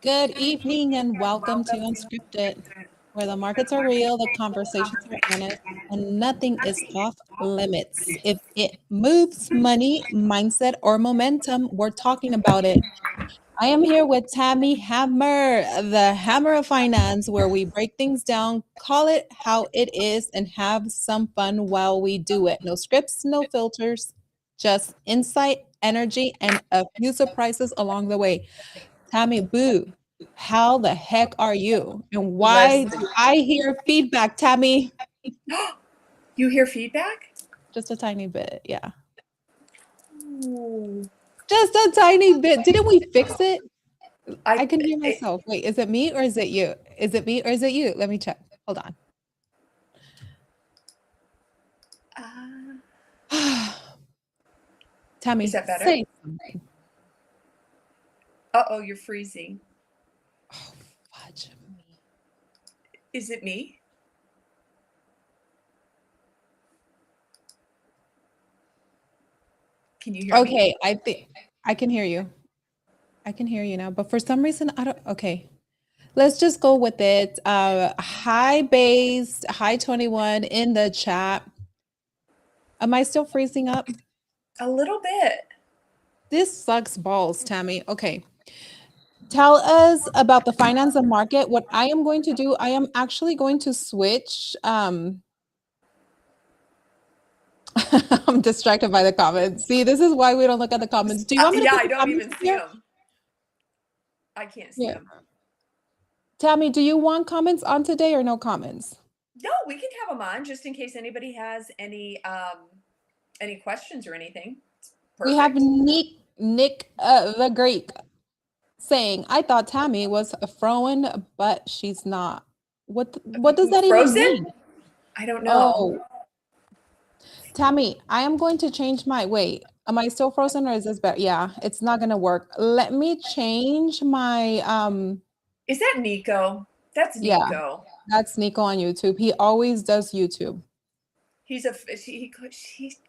Good evening and welcome to Unscripted, where the markets are real, the conversations are honest, and nothing is off limits. If it moves money, mindset, or momentum, we're talking about it. I am here with Tammy Hammer, the Hammer of Finance, where we break things down, call it how it is, and have some fun while we do it. No scripts, no filters, just insight, energy, and a few surprises along the way. Tammy Boo, how the heck are you? And why Listen. do I hear feedback, Tammy? You hear feedback? Just a tiny bit, yeah. Ooh. Just a tiny bit. Didn't we fix it? I can hear it, myself. Wait, is it me or is it you? Is it me or is it you? Let me check. Hold on. Tammy, is that better? say something. Uh-oh, you're freezing. Oh, fudge me. Is it me? Can you hear me? Okay, I think I can hear you. I can hear you now, but for some reason I don't. Okay, let's just go with it. High based, high 21 in the chat. Am I still freezing up? A little bit. This sucks balls, Tammy. Okay. Tell us about the finance and market. What I am going to do, I am actually going to switch. I'm distracted by the comments. See, this is why we don't look at the comments. Do you want me to Yeah, put I the don't comments even up see here? them. I can't see Yeah. them. Tammy, do you want comments on today or no comments? No, we can have them on just in case anybody has any questions or anything. It's We have perfect. Nick the Greek saying, I thought Tammy was throwing, but she's not. What does that even Frozen? mean? I don't know. Oh, Tammy, I am going to change my wait. Am I still frozen or is this better? Yeah, it's not gonna work. Let me change my Is that Nico? That's yeah, Nico. that's Nico on YouTube. He always does YouTube. He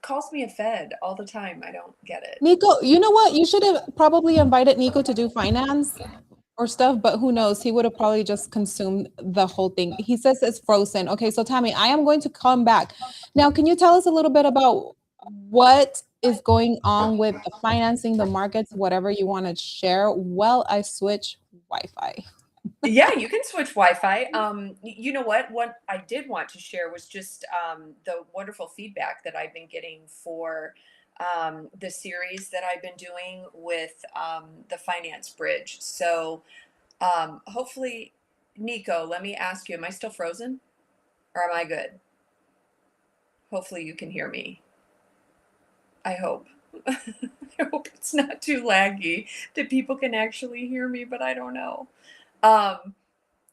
calls me a Fed all the time. I don't get it. Nico, you know what? You should have probably invited Nico to do finance or stuff, but who knows? He would have probably just consumed the whole thing. He says it's frozen. Okay, so Tammy, I am going to come back. Now, can you tell us a little bit about what is going on with the financing, the markets, whatever you want to share while I switch Wi-Fi? Yeah, you can switch Wi-Fi. You know what? What I did want to share was just the wonderful feedback that I've been getting for the series that I've been doing with the Finance Bridge. So hopefully, Nico, let me ask you: am I still frozen, or am I good? Hopefully, you can hear me. I hope. I hope it's not too laggy that people can actually hear me, but I don't know. Um,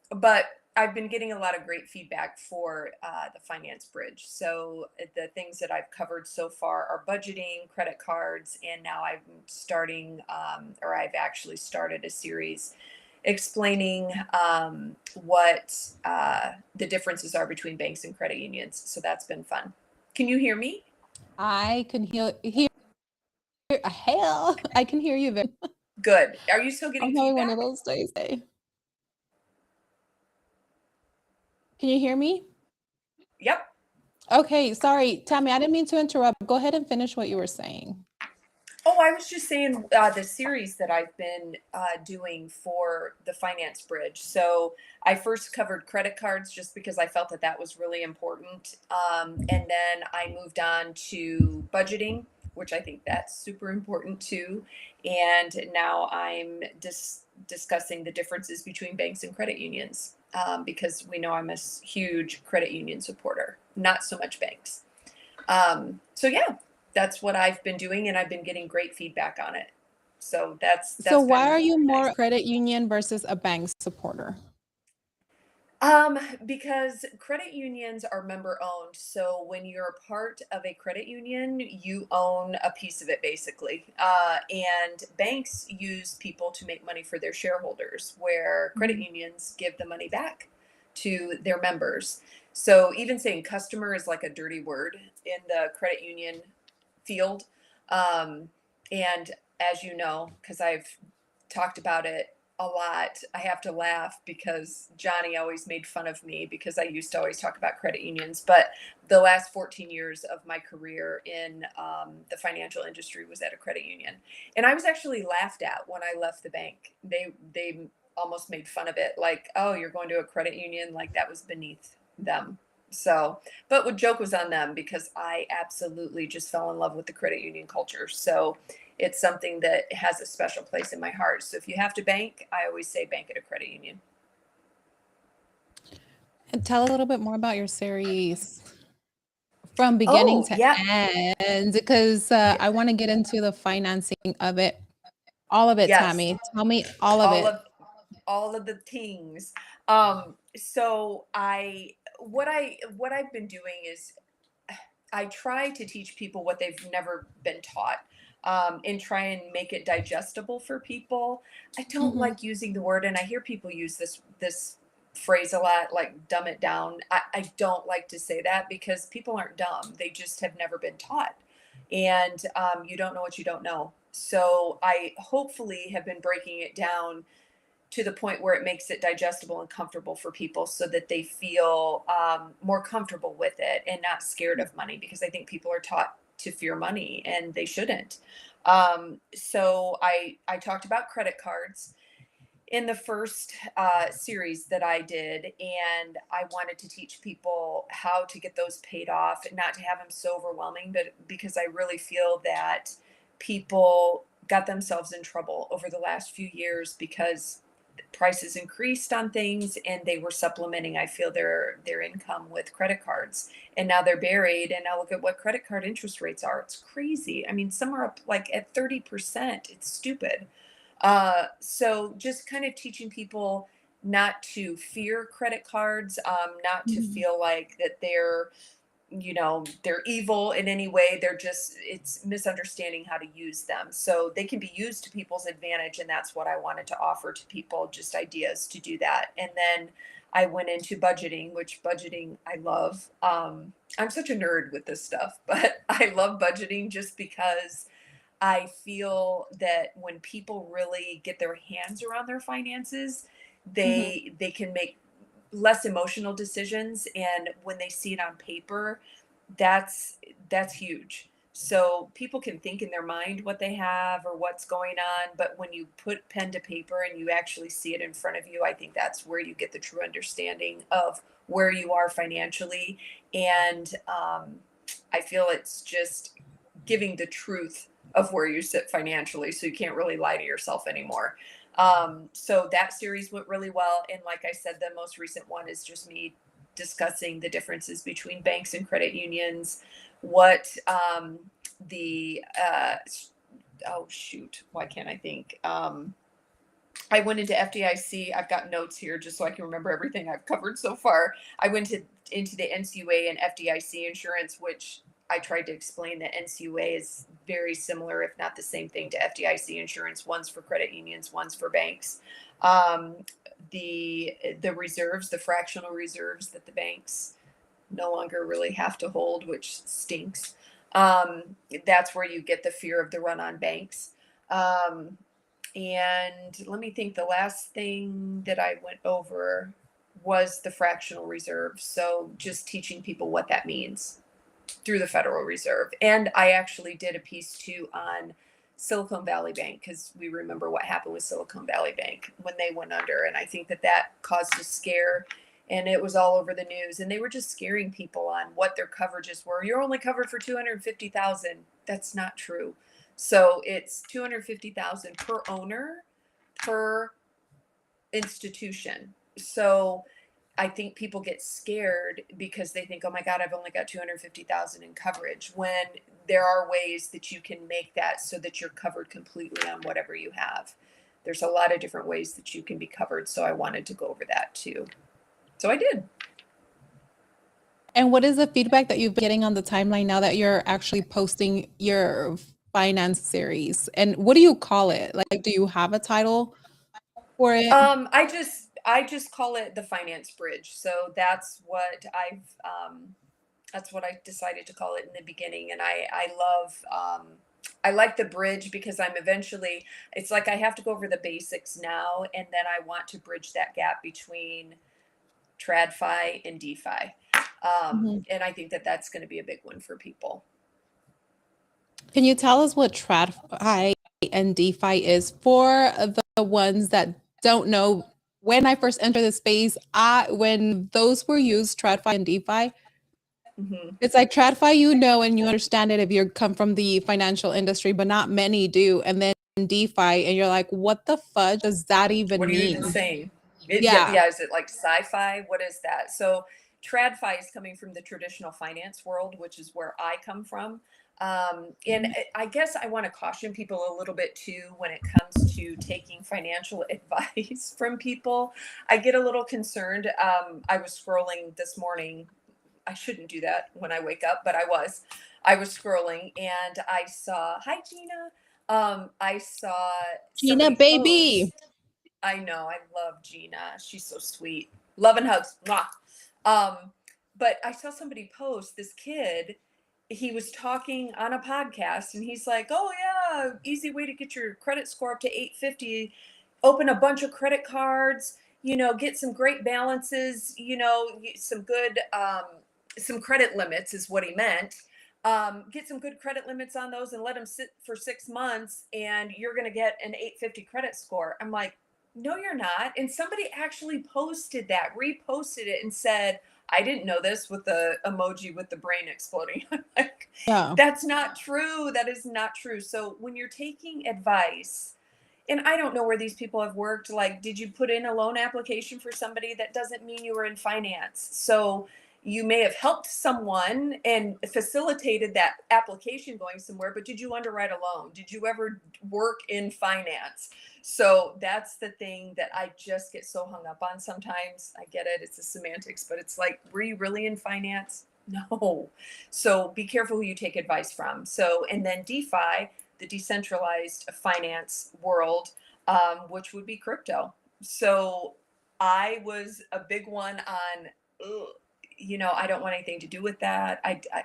but I've been getting a lot of great feedback for the Finance Bridge. So the things that I've covered so far are budgeting, credit cards, and now I'm starting, or I've actually started a series explaining what the differences are between banks and credit unions. So that's been fun. Can you hear me? I can hear hell. I can hear you very. Good. Are you still getting I'm having one of feedback? those days. Can you hear me? Yep. Okay, sorry, Tammy, I didn't mean to interrupt. Go ahead and finish what you were saying. Oh, I was just saying the series that I've been doing for the Finance Bridge. So I first covered credit cards just because I felt that that was really important. And then I moved on to budgeting, which I think that's super important too. And now I'm discussing the differences between banks and credit unions because we know I'm a huge credit union supporter, not so much banks. So yeah, that's what I've been doing, and I've been getting great feedback on it. So So that's why been are you nice. more credit union versus a bank supporter? Because credit unions are member owned. So when you're a part of a credit union, you own a piece of it basically. And banks use people to make money for their shareholders, where credit Mhm. unions give the money back to their members. So even saying customer is like a dirty word in the credit union field. And as you know, because I've talked about it a lot. I have to laugh because Johnny always made fun of me because I used to always talk about credit unions. But the last 14 years of my career in the financial industry was at a credit union, and I was actually laughed at when I left the bank. They almost made fun of it, like, "Oh, you're going to a credit union?" Like that was beneath them. So, but the joke was on them because I absolutely just fell in love with the credit union culture. So it's something that has a special place in my heart. So if you have to bank, I always say bank at a credit union. And tell a little bit more about your series from beginning Oh, to yeah. end, because Yeah. I want to get into the financing of it, all of it, Yes. Tammy. Tell me all of All it. of all of the things. So what I've been doing is I try to teach people what they've never been taught, and try and make it digestible for people. I don't Mhm. like using the word, and I hear people use this phrase a lot, like dumb it down. I don't like to say that because people aren't dumb; they just have never been taught, and you don't know what you don't know. So I hopefully have been breaking it down to the point where it makes it digestible and comfortable for people so that they feel more comfortable with it and not scared of money, because I think people are taught to fear money and they shouldn't. So I talked about credit cards in the first series that I did, and I wanted to teach people how to get those paid off and not to have them so overwhelming, but because I really feel that people got themselves in trouble over the last few years because prices increased on things and they were supplementing, I feel, their income with credit cards, and now they're buried. And now look at what credit card interest rates are. It's crazy. I mean, some are up like at 30%. It's stupid. So just kind of teaching people not to fear credit cards, not to Mhm. feel like that they're evil in any way. They're just, it's misunderstanding how to use them. So they can be used to people's advantage. And that's what I wanted to offer to people, just ideas to do that. And then I went into budgeting, which budgeting I love. I'm such a nerd with this stuff, but I love budgeting just because I feel that when people really get their hands around their finances, Mhm. they can make less emotional decisions, and when they see it on paper, that's huge. So people can think in their mind what they have or what's going on, but when you put pen to paper and you actually see it in front of you, I think that's where you get the true understanding of where you are financially. And I feel it's just giving the truth of where you sit financially, so you can't really lie to yourself anymore. So that series went really well. And like I said, the most recent one is just me discussing the differences between banks and credit unions, what the oh shoot, why can't I think? I went into FDIC. I've got notes here just so I can remember everything I've covered so far. I went into the NCUA and FDIC insurance, which I tried to explain that NCUA is very similar, if not the same thing, to FDIC insurance. One's for credit unions, one's for banks. Um, the reserves, the fractional reserves that the banks no longer really have to hold, which stinks. That's where you get the fear of the run on banks. Um, and let me think, the last thing that I went over was the fractional reserve. So just teaching people what that means through the Federal Reserve. And I actually did a piece too on Silicon Valley Bank, because we remember what happened with Silicon Valley Bank when they went under. And I think that that caused a scare, and it was all over the news. And they were just scaring people on what their coverages were. You're only covered for 250,000. That's not true. So it's 250,000 per owner per institution. So I think people get scared because they think, oh my God, I've only got 250,000 in coverage, when there are ways that you can make that so that you're covered completely on whatever you have. There's a lot of different ways that you can be covered. So I wanted to go over that too. So I did. And what is the feedback that you've been getting on the timeline now that you're actually posting your finance series? And what do you call it? Like, do you have a title for it? I just call it the finance bridge. So that's what I decided to call it in the beginning. And I love I like the bridge because it's like I have to go over the basics now, and then I want to bridge that gap between TradFi and DeFi. Mhm. And I think that that's going to be a big one for people. Can you tell us what TradFi and DeFi is for the ones that don't know? When I first entered the space, when those were used, TradFi and DeFi, Hmm. it's like TradFi, you know, and you understand it if you come from the financial industry, but not many do. And then DeFi, and you're like, what the fudge does that What even are you even mean? saying? Yeah, Yeah. yeah, is it like sci-fi? What is that? So TradFi is coming from the traditional finance world, which is where I come from. And Mhm. I guess I want to caution people a little bit too when it comes to taking financial advice from people. I get a little concerned. I was scrolling this morning. I shouldn't do that when I wake up, but I was. I was scrolling and I saw, hi Gina. I saw Gina, somebody baby. post. I know. I love Gina. She's so sweet. Love and hugs. Mwah. Um, but I saw somebody post this kid. He was talking on a podcast and he's like, "Oh yeah, easy way to get your credit score up to 850. Open a bunch of credit cards, get some great balances, some good some credit limits is what he meant. Get some good credit limits on those and let them sit for 6 months and you're going to get an 850 credit score." I'm like, no, you're not. And somebody actually posted that, reposted it, and said, I didn't know this, with the emoji with the brain exploding. I'm like, Yeah. that's not true. That is not true. So when you're taking advice, and I don't know where these people have worked, like, did you put in a loan application for somebody? That doesn't mean you were in finance. So you may have helped someone and facilitated that application going somewhere, but did you underwrite a loan? Did you ever work in finance? So that's the thing that I just get so hung up on sometimes. I get it, it's a semantics, but it's like, were you really in finance? No. So be careful who you take advice from. So, and then DeFi, the decentralized finance world, which would be crypto. So I was a big one on, ugh, I don't want anything to do with that.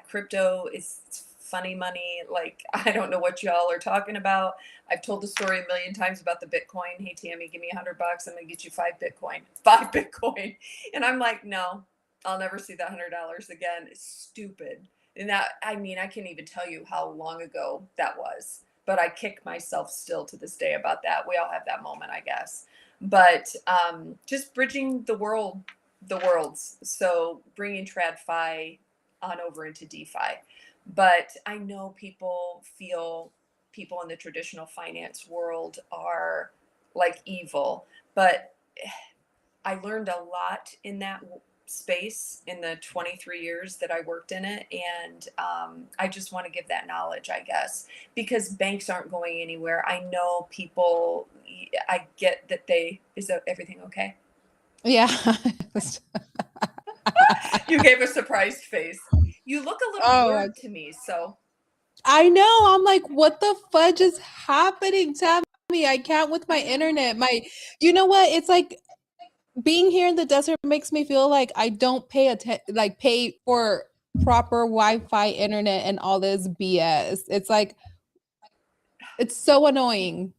Crypto is funny money. Like, I don't know what y'all are talking about. I've told the story a million times about the Bitcoin. Hey, Tammy, give me $100. I'm going to get you 5 Bitcoin, 5 Bitcoin. And I'm like, no, I'll never see that $100 again. It's stupid. And that, I mean, I can't even tell you how long ago that was, but I kick myself still to this day about that. We all have that moment, I guess. But just bridging the worlds. So bringing TradFi on over into DeFi. But I know people feel people in the traditional finance world are like evil, but I learned a lot in that space in the 23 years that I worked in it. And I just want to give that knowledge, I guess, because banks aren't going anywhere. I know people, I get that is that everything okay? Yeah. You gave a surprised face. You look a little Oh, blurred to me. So, I know. I'm like, what the fudge is happening, Tammy? I can't with my internet. You know what? It's like being here in the desert makes me feel like I don't pay for proper Wi-Fi internet and all this BS. It's like it's so annoying.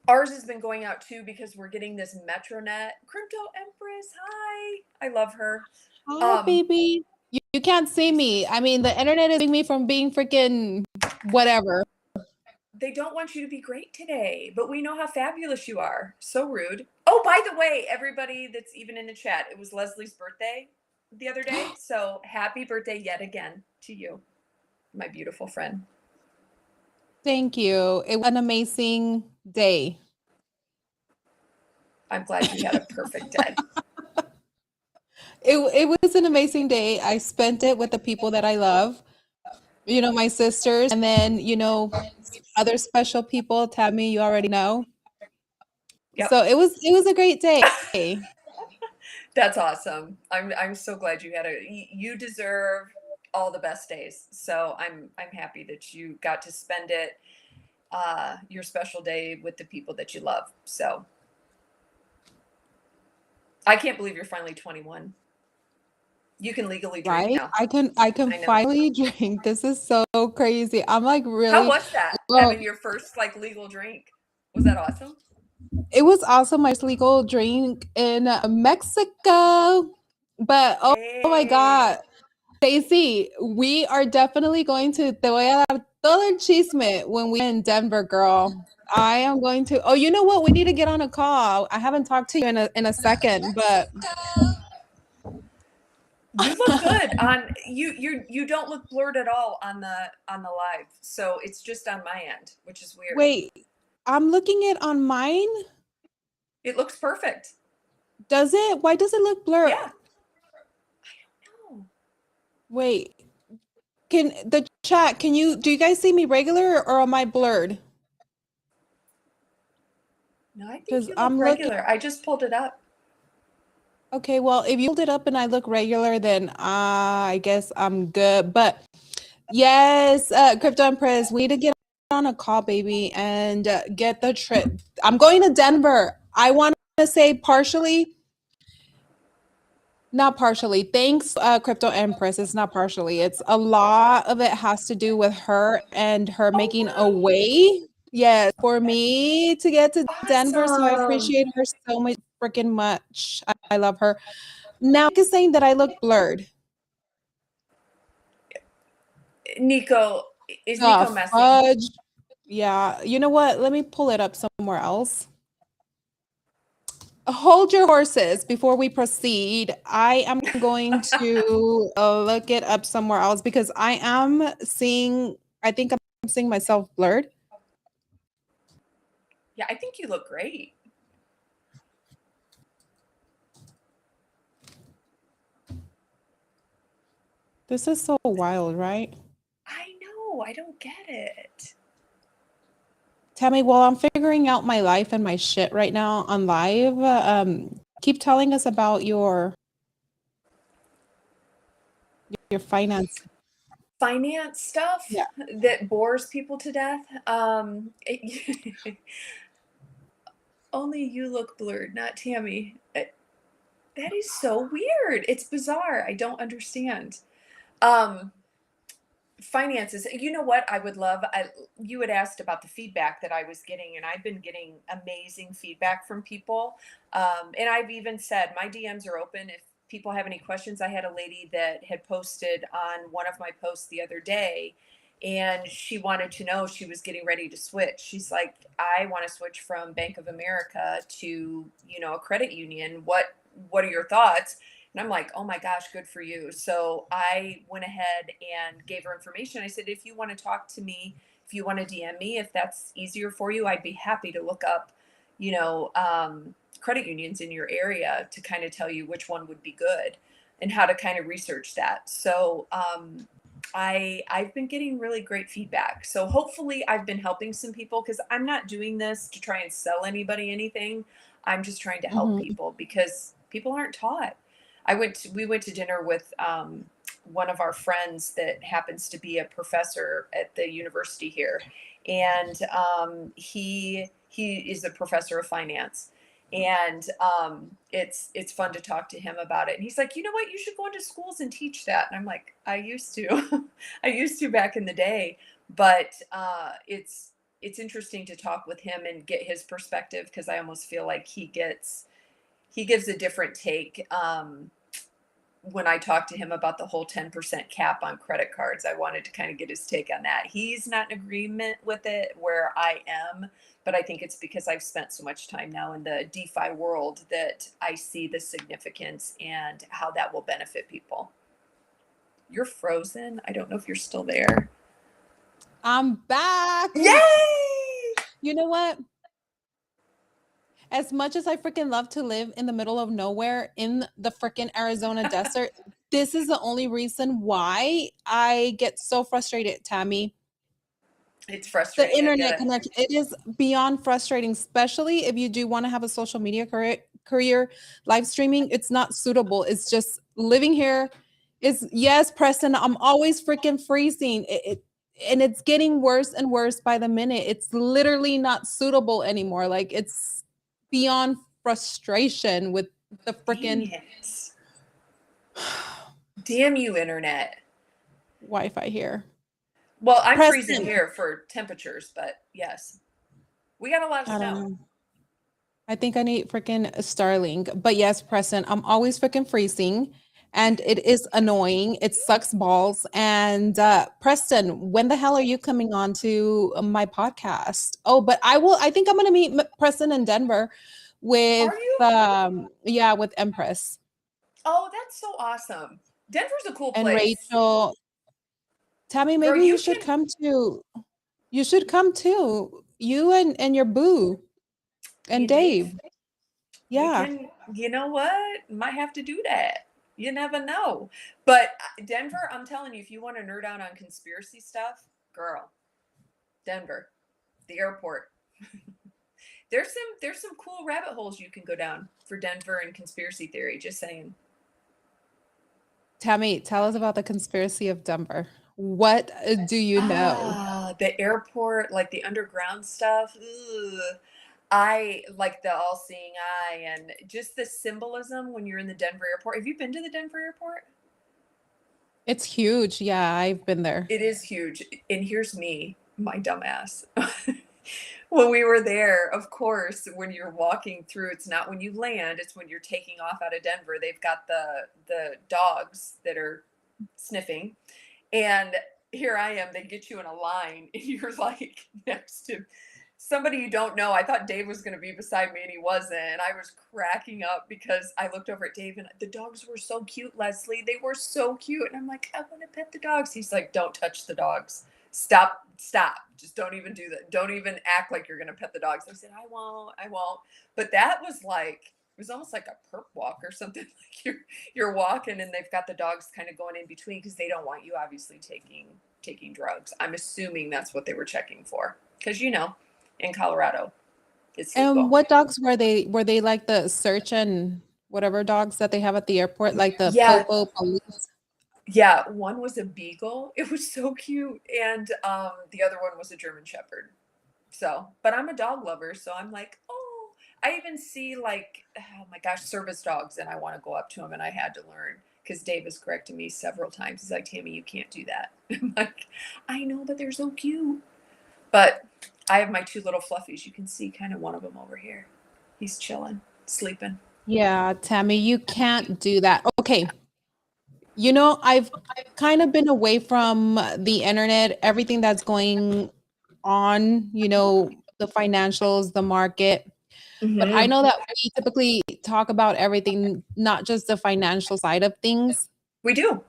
ours has been going out too because we're getting this Metronet. Crypto Empress, hi. I love her. Hi, Um, baby. You can't see me. I mean, the internet is keeping me from being freaking whatever. they don't want you to be great today, but we know how fabulous you are. So rude. Oh, by the way, everybody that's even in the chat, it was Leslie's birthday the other day. So happy birthday yet again to you, my beautiful friend. Thank you. It was an amazing day. I'm glad you had a perfect day. It was an amazing day. I spent it with the people that I love, my sisters, and then, other special people. Tammy, you already know. Yep. So it was a great day. That's awesome. I'm so glad you had you deserve all the best days. So I'm happy that you got to spend it your special day with the people that you love. So I can't believe you're finally 21. You can legally drink right? now. I can I know. finally drink. This is so crazy. I'm like How really was that? well, Having your first like legal drink? Was that awesome? it was also my first legal drink in Mexico. But oh my God, Hey. Stacy, we are definitely going to te voy a dar todo el chisme when we in Denver, girl. I am going to. Oh, you know what? We need to get on a call. I haven't talked to you in a second, but You look good on you don't look blurred at all on the live. So it's just on my end, which is weird. wait, I'm looking it on mine. It looks perfect. Does it? Why does it look blurred? Yeah. No. Wait, can the chat? Can you? Do you guys see me regular or am I blurred? No, I think Because you look I'm looking. regular. I just pulled it up. Okay, well, if you hold it up and I look regular, then I guess I'm good. But yes, Crypto Empress, we need to get on a call, baby, and get the trip. I'm going to Denver. I want to say partially, not partially. Thanks, Crypto Empress. It's not partially. It's a lot of it has to do with her and her Oh making a wow. way. Yes, for me to get to Denver. So I Awesome. appreciate her so much, freaking much. I love her. Now, is saying that I look blurred. Nico, is Oh, Nico messy? fudge. Yeah, you know what? Let me pull it up somewhere else. Hold your horses before we proceed. I am going to look it up somewhere else because I am seeing, I think I'm seeing myself blurred. Yeah, I think you look great. This is so wild, right? I know. I don't get it. Tammy, while I'm figuring out my life and my shit right now on live, keep telling us about your finance. Finance stuff Yeah. that bores people to death. Only you look blurred, not Tammy. That is so weird. It's bizarre. I don't understand. Um, Finances. You know what I would love? You had asked about the feedback that I was getting, and I've been getting amazing feedback from people. And I've even said my DMs are open if people have any questions. I had a lady that had posted on one of my posts the other day, and she wanted to know, she was getting ready to switch. She's like, I want to switch from Bank of America to, a credit union. What are your thoughts? And I'm like, oh my gosh, good for you. So I went ahead and gave her information. I said, if you want to talk to me, if you want to DM me, if that's easier for you, I'd be happy to look up, credit unions in your area to kind of tell you which one would be good and how to kind of research that. So I've been getting really great feedback. So hopefully I've been helping some people because I'm not doing this to try and sell anybody anything. I'm just trying to help Mhm. people because people aren't taught. We went to dinner with one of our friends that happens to be a professor at the university here, and he is a professor of finance, and it's fun to talk to him about it. And he's like, you know what, you should go into schools and teach that. And I'm like, I used to, I used to back in the day, but it's interesting to talk with him and get his perspective because I almost feel like he gives a different take. When I talked to him about the whole 10% cap on credit cards, I wanted to kind of get his take on that. He's not in agreement with it where I am, but I think it's because I've spent so much time now in the DeFi world that I see the significance and how that will benefit people. You're frozen. I don't know if you're still there. I'm back. Yay! You know what? As much as I freaking love to live in the middle of nowhere in the freaking Arizona desert, this is the only reason why I get so frustrated, Tammy. It's The frustrating. I get internet it. connection, it is beyond frustrating, especially if you do want to have a social media career. Live streaming, it's not suitable. It's just living here is, yes, Preston, I'm always freaking freezing. And it's getting worse and worse by the minute. It's literally not suitable anymore. Like it's beyond frustration with the Dang freaking it. Damn you, internet. Wi-Fi here. Well, I'm freezing Preston. here for temperatures, but yes, we got a lot of I don't snow. know. I think I need freaking Starlink. But yes, Preston, I'm always freaking freezing and it is annoying. It sucks balls. And Preston, when the hell are you coming on to my podcast? Oh, but I think I'm going to meet Preston in Denver Are with you? yeah, with Empress Oh, that's so awesome. Denver's a cool and place. Rachel. Tammy, Girl, maybe you can, you should come too. You and your boo and me and Dave, Dave. we Yeah. can, you know what? Might have to do that. You never know. But Denver, I'm telling you, if you want to nerd out on conspiracy stuff, girl, Denver, the airport. There's some cool rabbit holes you can go down for Denver and conspiracy theory. Just saying. Tammy, tell us about the conspiracy of Denver. What do you know? The airport, like the underground stuff. Ugh. I like the all-seeing eye and just the symbolism when you're in the Denver airport. Have you been to the Denver airport? It's huge. Yeah, I've been there. It is huge. And here's me, my dumbass. When we were there, of course, when you're walking through, it's not when you land, it's when you're taking off out of Denver. They've got the dogs that are sniffing. And here I am, they get you in a line and you're like next to somebody you don't know. I thought Dave was going to be beside me and he wasn't. And I was cracking up because I looked over at Dave and the dogs were so cute, Leslie. They were so cute. And I'm like, I want to pet the dogs. He's like, don't touch the dogs. Stop, stop. Just don't even do that. Don't even act like you're going to pet the dogs. I said, I won't. But that was like, it was almost like a perp walk or something. Like you're walking and they've got the dogs kind of going in between because they don't want you obviously taking drugs. I'm assuming that's what they were checking for because in Colorado it's And legal. what dogs were they? Were they like the search and whatever dogs that they have at the airport, like the Yeah, Popo police? yeah. One was a beagle. It was so cute, and the other one was a German Shepherd. So, but I'm a dog lover, so I'm like, oh, I even see like, oh my gosh, service dogs, and I want to go up to them, and I had to learn because Dave has corrected me several times. He's like, Tammy, you can't do that. I'm like, I know, but they're so cute. But I have my two little fluffies. You can see kind of one of them over here. He's chilling, sleeping. Yeah, Tammy, you can't do that. Okay. I've kind of been away from the internet, everything that's going on, the financials, the market. But I Mm-hmm. know that we typically talk about everything, not just the financial side of things. We do.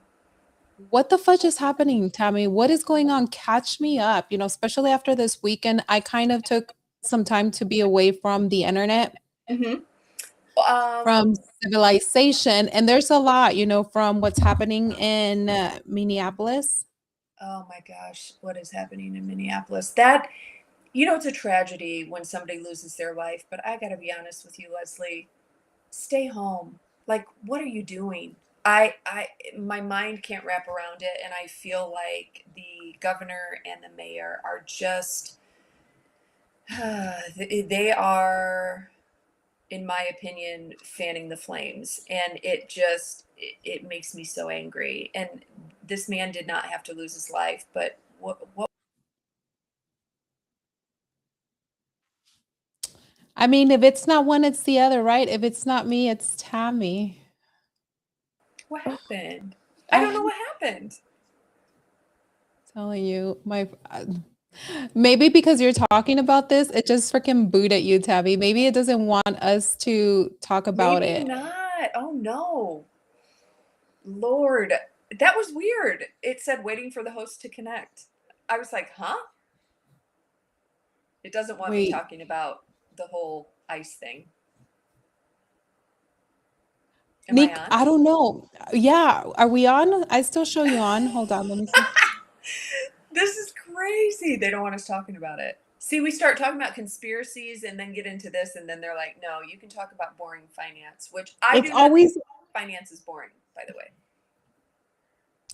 What the fudge is happening, Tammy? What is going on? Catch me up. Especially after this weekend, I kind of took some time to be away from the internet, Mm-hmm. from civilization. And there's a lot, from what's happening in Minneapolis. Oh my gosh, what is happening in Minneapolis? It's a tragedy when somebody loses their life, but I got to be honest with you, Leslie. Stay home. Like, what are you doing? My mind can't wrap around it, and I feel like the governor and the mayor are just, they are, in my opinion, fanning the flames, and it makes me so angry. And this man did not have to lose his life, but what I mean, if it's not one, it's the other, right? If it's not me, it's Tammy. what happened? I don't know I'm what happened. telling you, maybe because you're talking about this, it just freaking booed at you, Tabby. Maybe it doesn't want us to talk about Maybe it. not. Oh no. Lord, that was weird. It said waiting for the host to connect. I was like, huh? It doesn't want me Wait, talking about the whole ice thing. Am I Nick, on? I don't know. Yeah, are we on? I still show you on. Hold on, let me see. This is crazy. They don't want us talking about it. See, we start talking about conspiracies and then get into this, and then they're like, no, you can talk about boring finance, which I It's do not think always finance is boring, by the way.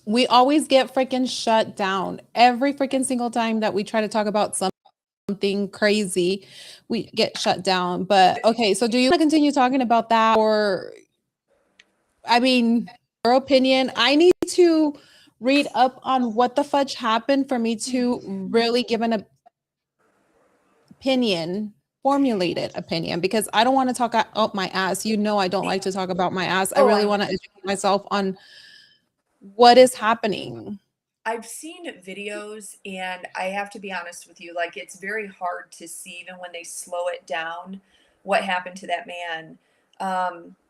we always get freaking shut down. Every freaking single time that we try to talk about something crazy, we get shut down. But okay, so do you want to continue talking about that or I mean, opinion. I need to read up on what the fudge happened for me to really give an opinion, formulated opinion, because I don't want to talk up my ass. You know, I don't like to talk about my ass. I Oh, really I want to know. educate myself on what is happening. I've seen videos, and I have to be honest with you, like, it's very hard to see, even when they slow it down, what happened to that man.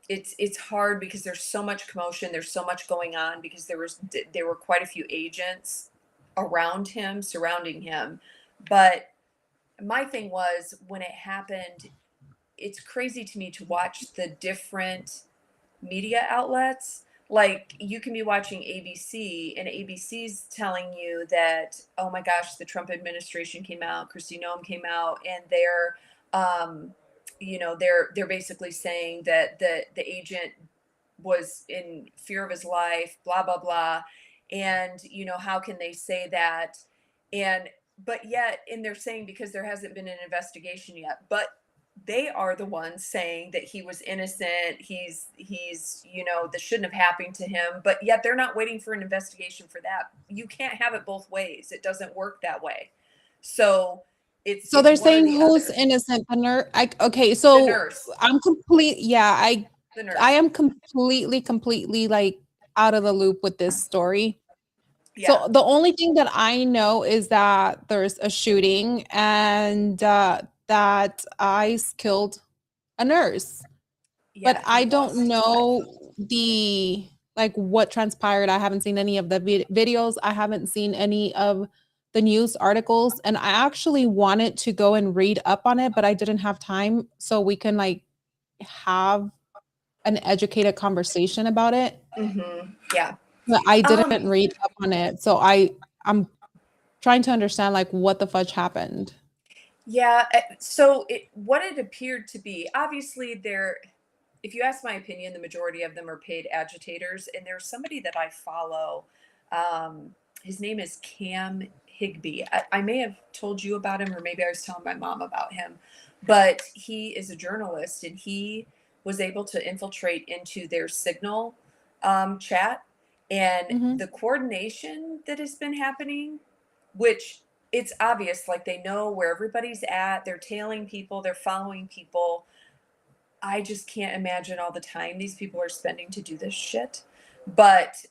It's hard because there's so much commotion, there's so much going on, because there were quite a few agents around him, surrounding him. But my thing was, when it happened, it's crazy to me to watch the different media outlets. Like, you can be watching ABC, and ABC's telling you that, oh my gosh, the Trump administration came out, Kristi Noem came out, and um, they're basically saying that the agent was in fear of his life, blah blah blah. And how can they say that? And but yet, and they're saying, because there hasn't been an investigation yet, but they are the ones saying that he was innocent. He's this shouldn't have happened to him, but yet they're not waiting for an investigation for that. You can't have it both ways. It doesn't work that way. So So it's they're one or saying the who's other. innocent? The nurse. Okay, The so nurse. I'm complete. Yeah, The I nurse. am completely like out of the loop with this story. Yeah. So the only thing that I know is that there's a shooting and that ICE killed a nurse. But Yeah, he I don't lost his know life. the like what transpired. I haven't seen any of the videos. I haven't seen any of the news articles, and I actually wanted to go and read up on it, but I didn't have time, so we can like have an educated conversation about it. Yeah. But I didn't Um, read up on it, so I'm trying to understand like what the fudge happened. yeah. So what it appeared to be, obviously, if you ask my opinion, the majority of them are paid agitators. And there's somebody that I follow. His name is Cam Higby. I may have told you about him, or maybe I was telling my mom about him, but he is a journalist, and he was able to infiltrate into their Signal chat. And Mhm. the coordination that has been happening, which, it's obvious, like, they know where everybody's at, they're tailing people, they're following people. I just can't imagine all the time these people are spending to do this shit. But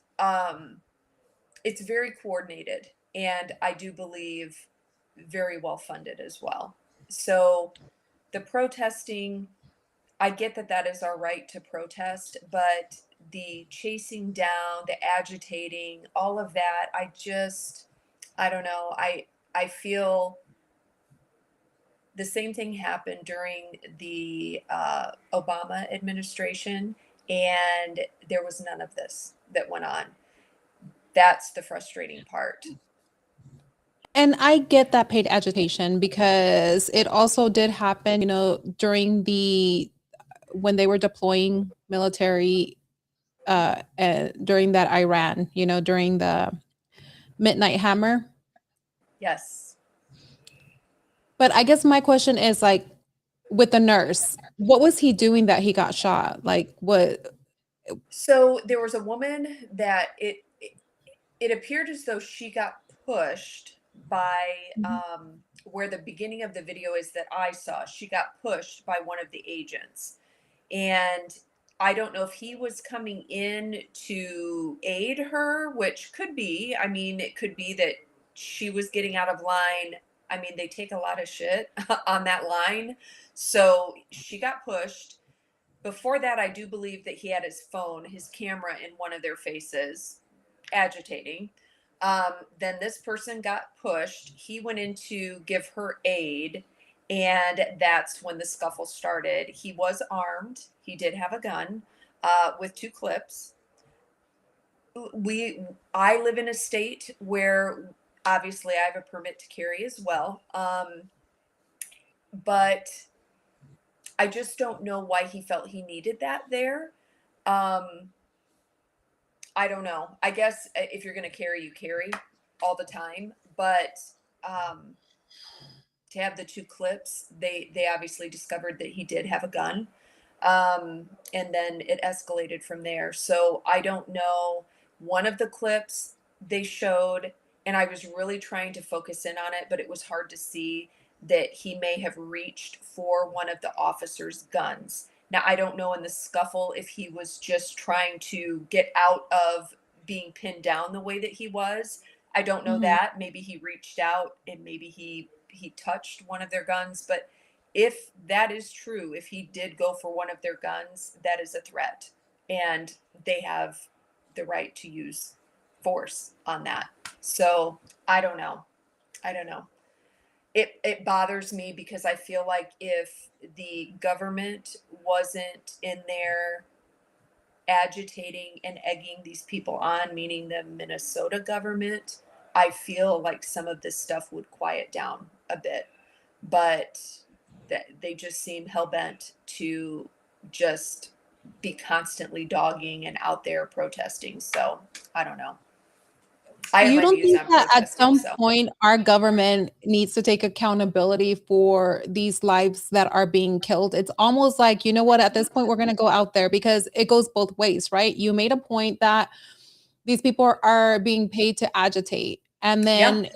it's very coordinated, and I do believe very well funded as well. So the protesting, I get that that is our right to protest, but the chasing down, the agitating, all of that, I don't know. I feel the same thing happened during the Obama administration, and there was none of this that went on. That's the frustrating part. And I get that paid agitation because it also did happen, during the when they were deploying military during that Iran, during the Midnight Hammer. Yes. But I guess my question is like with the nurse, what was he doing that he got shot? Like what? So there was a woman that it appeared as though she got pushed by Mhm. where the beginning of the video is that I saw. She got pushed by one of the agents, and I don't know if he was coming in to aid her, which could be. I mean, it could be that she was getting out of line. I mean, they take a lot of shit on that line. So she got pushed. Before that, I do believe that he had his phone, his camera in one of their faces, agitating. Then this person got pushed. He went in to give her aid, and that's when the scuffle started. He was armed. He did have a gun with two clips. I live in a state where, obviously, I have a permit to carry as well. But I just don't know why he felt he needed that there. Um, I don't know. I guess if you're going to carry, you carry all the time. But um, to have the two clips, they obviously discovered that he did have a gun. And then it escalated from there. So I don't know. One of the clips they showed, and I was really trying to focus in on it, but it was hard to see that he may have reached for one of the officer's guns. Now, I don't know in the scuffle if he was just trying to get out of being pinned down the way that he was. I don't know Mhm. that. Maybe he reached out and maybe he touched one of their guns, but if that is true, if he did go for one of their guns, that is a threat. And they have the right to use force on that. So I don't know. I don't know. It bothers me because I feel like if the government wasn't in there agitating and egging these people on, meaning the Minnesota government, I feel like some of this stuff would quiet down a bit. But they just seem hell bent to just be constantly dogging and out there protesting. So I don't know. I have You my don't views think on that at protesting. some So point our government needs to take accountability for these lives that are being killed? It's almost like, you know what, at this point, we're going to go out there because it goes both ways, right? You made a point that these people are being paid to agitate, and yeah, then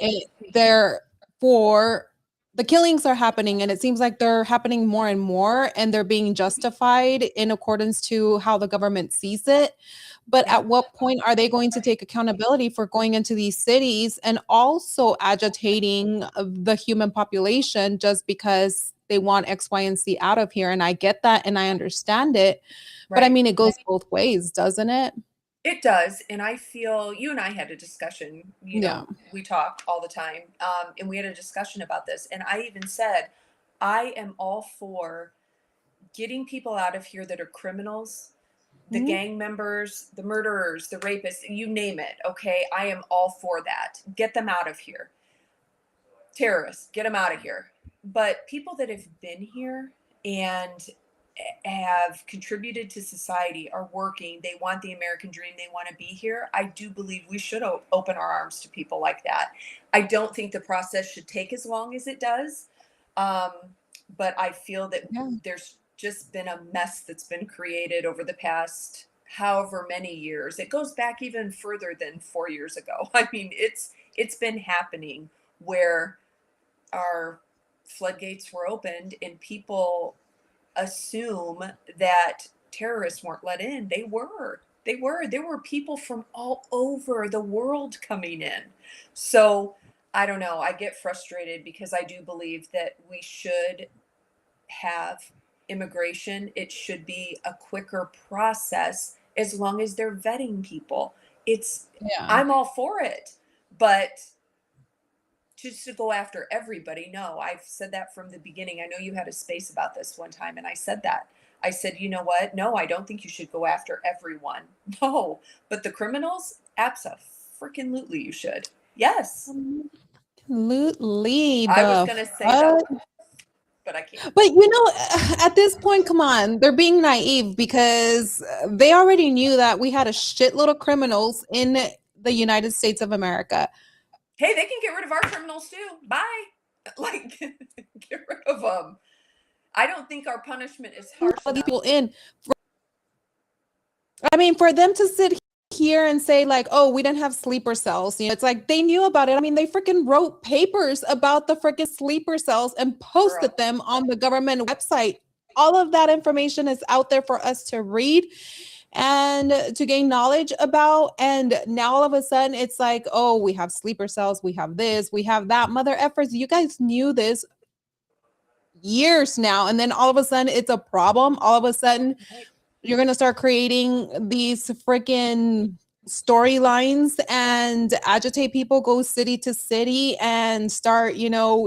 they're for the killings are happening, and it seems like they're happening more and more, and they're being justified in accordance to how the government sees it. But yeah, at what point are they going to take accountability for going into these cities and also agitating the human population just because they want X, Y, and Z out of here? And I get that and I understand it. But I right. mean, it goes both ways, doesn't it? It does. And I feel you and I had a discussion, Yeah. we talk all the time. And we had a discussion about this. And I even said, I am all for getting people out of here that are criminals, the Mhm. gang members, the murderers, the rapists, you name it. Okay. I am all for that. Get them out of here. Terrorists, get them out of here. But people that have been here and have contributed to society, are working, they want the American dream, they want to be here, I do believe we should open our arms to people like that. I don't think the process should take as long as it does. Um, but I feel that Yeah. there's just been a mess that's been created over the past however many years. It goes back even further than 4 years ago. I mean, it's been happening where our floodgates were opened and people assume that terrorists weren't let in. They were. They were. There were people from all over the world coming in. So I don't know. I get frustrated because I do believe that we should have immigration. It should be a quicker process as long as they're vetting people. It's Yeah. I'm all for it. But just to go after everybody. No, I've said that from the beginning. I know you had a space about this one time, and I said that. I said, you know what? No, I don't think you should go after everyone. No, but the criminals, absolutely, you should. Yes, Absolutely. I was The gonna say fuck? though, but I can't. But you know, at this point, come on, they're being naive because they already knew that we had a shitload of criminals in the United States of America. Hey, they can get rid of our criminals too. Bye. Like, get rid of them. I don't think our punishment is harsh All these enough. people in. I mean, for them to sit here and say like, "Oh, we didn't have sleeper cells," it's like they knew about it. I mean, they freaking wrote papers about the freaking sleeper cells and posted Girl. them on the government website. All of that information is out there for us to read and to gain knowledge about. And now all of a sudden, it's like, "Oh, we have sleeper cells. We have this. We have that." Mother effers, you guys knew this years now, and then all of a sudden, it's a problem. All of a sudden Right. you're going to start creating these freaking storylines and agitate people, go city to city and start,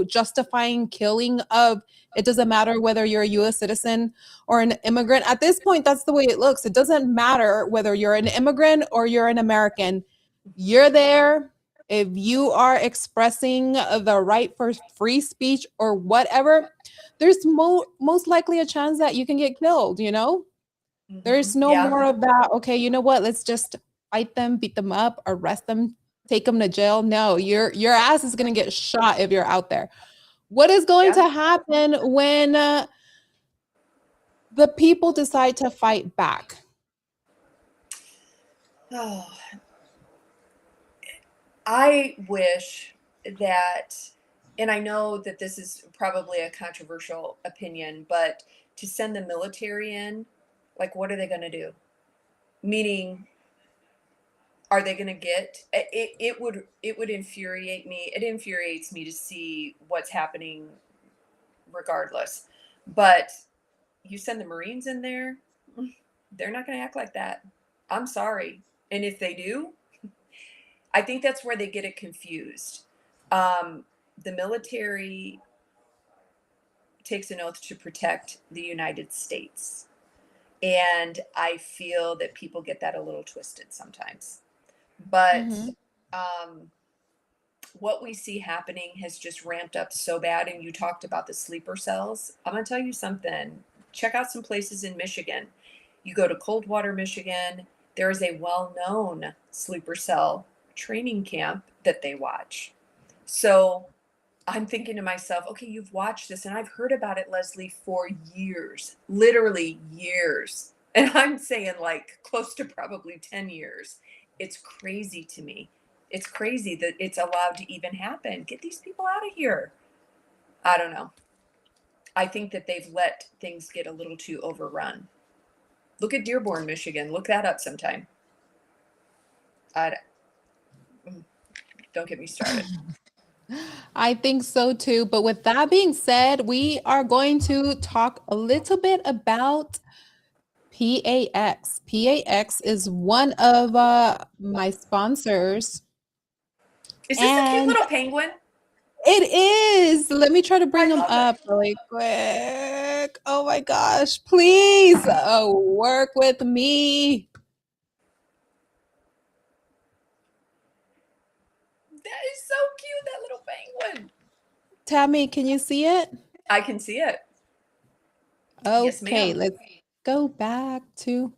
justifying killing of it doesn't matter whether you're a US citizen or an immigrant. At this point, that's the way it looks. It doesn't matter whether you're an immigrant or you're an American. You're there. If you are expressing the right for free speech or whatever, there's most likely a chance that you can get killed. There's no Yeah. more of that, "Okay, you know what? Let's just fight them, beat them up, arrest them, take them to jail." No, your ass is gonna get shot if you're out there. What is going Yeah. to happen when, the people decide to fight back. Oh, I wish that, and I know that this is probably a controversial opinion, but to send the military in, like, what are they going to do? Meaning, are they going to get it? It would infuriate me. It infuriates me to see what's happening, regardless. But you send the Marines in there, they're not going to act like that. I'm sorry. And if they do, I think that's where they get it confused. The military takes an oath to protect the United States. And I feel that people get that a little twisted sometimes. But Mhm. um, what we see happening has just ramped up so bad. And you talked about the sleeper cells. I'm going to tell you something. Check out some places in Michigan. You go to Coldwater, Michigan, there is a well known sleeper cell training camp that they watch. So I'm thinking to myself, okay, you've watched this, and I've heard about it, Leslie, for years, literally years. And I'm saying like close to probably 10 years. It's crazy to me. It's crazy that it's allowed to even happen. Get these people out of here. I don't know. I think that they've let things get a little too overrun. Look at Dearborn, Michigan. Look that up sometime. I, don't get me started. I think so too. But with that being said, we are going to talk a little bit about PAX. PAX is one of my sponsors, Is this a cute and little penguin? it is. Let me try to bring I him love it. up really quick. Oh my gosh, please work with me. That is so cute, that little penguin. Tammy, can you see it? I can see it. Yes, Okay, ma'am. let's go back to.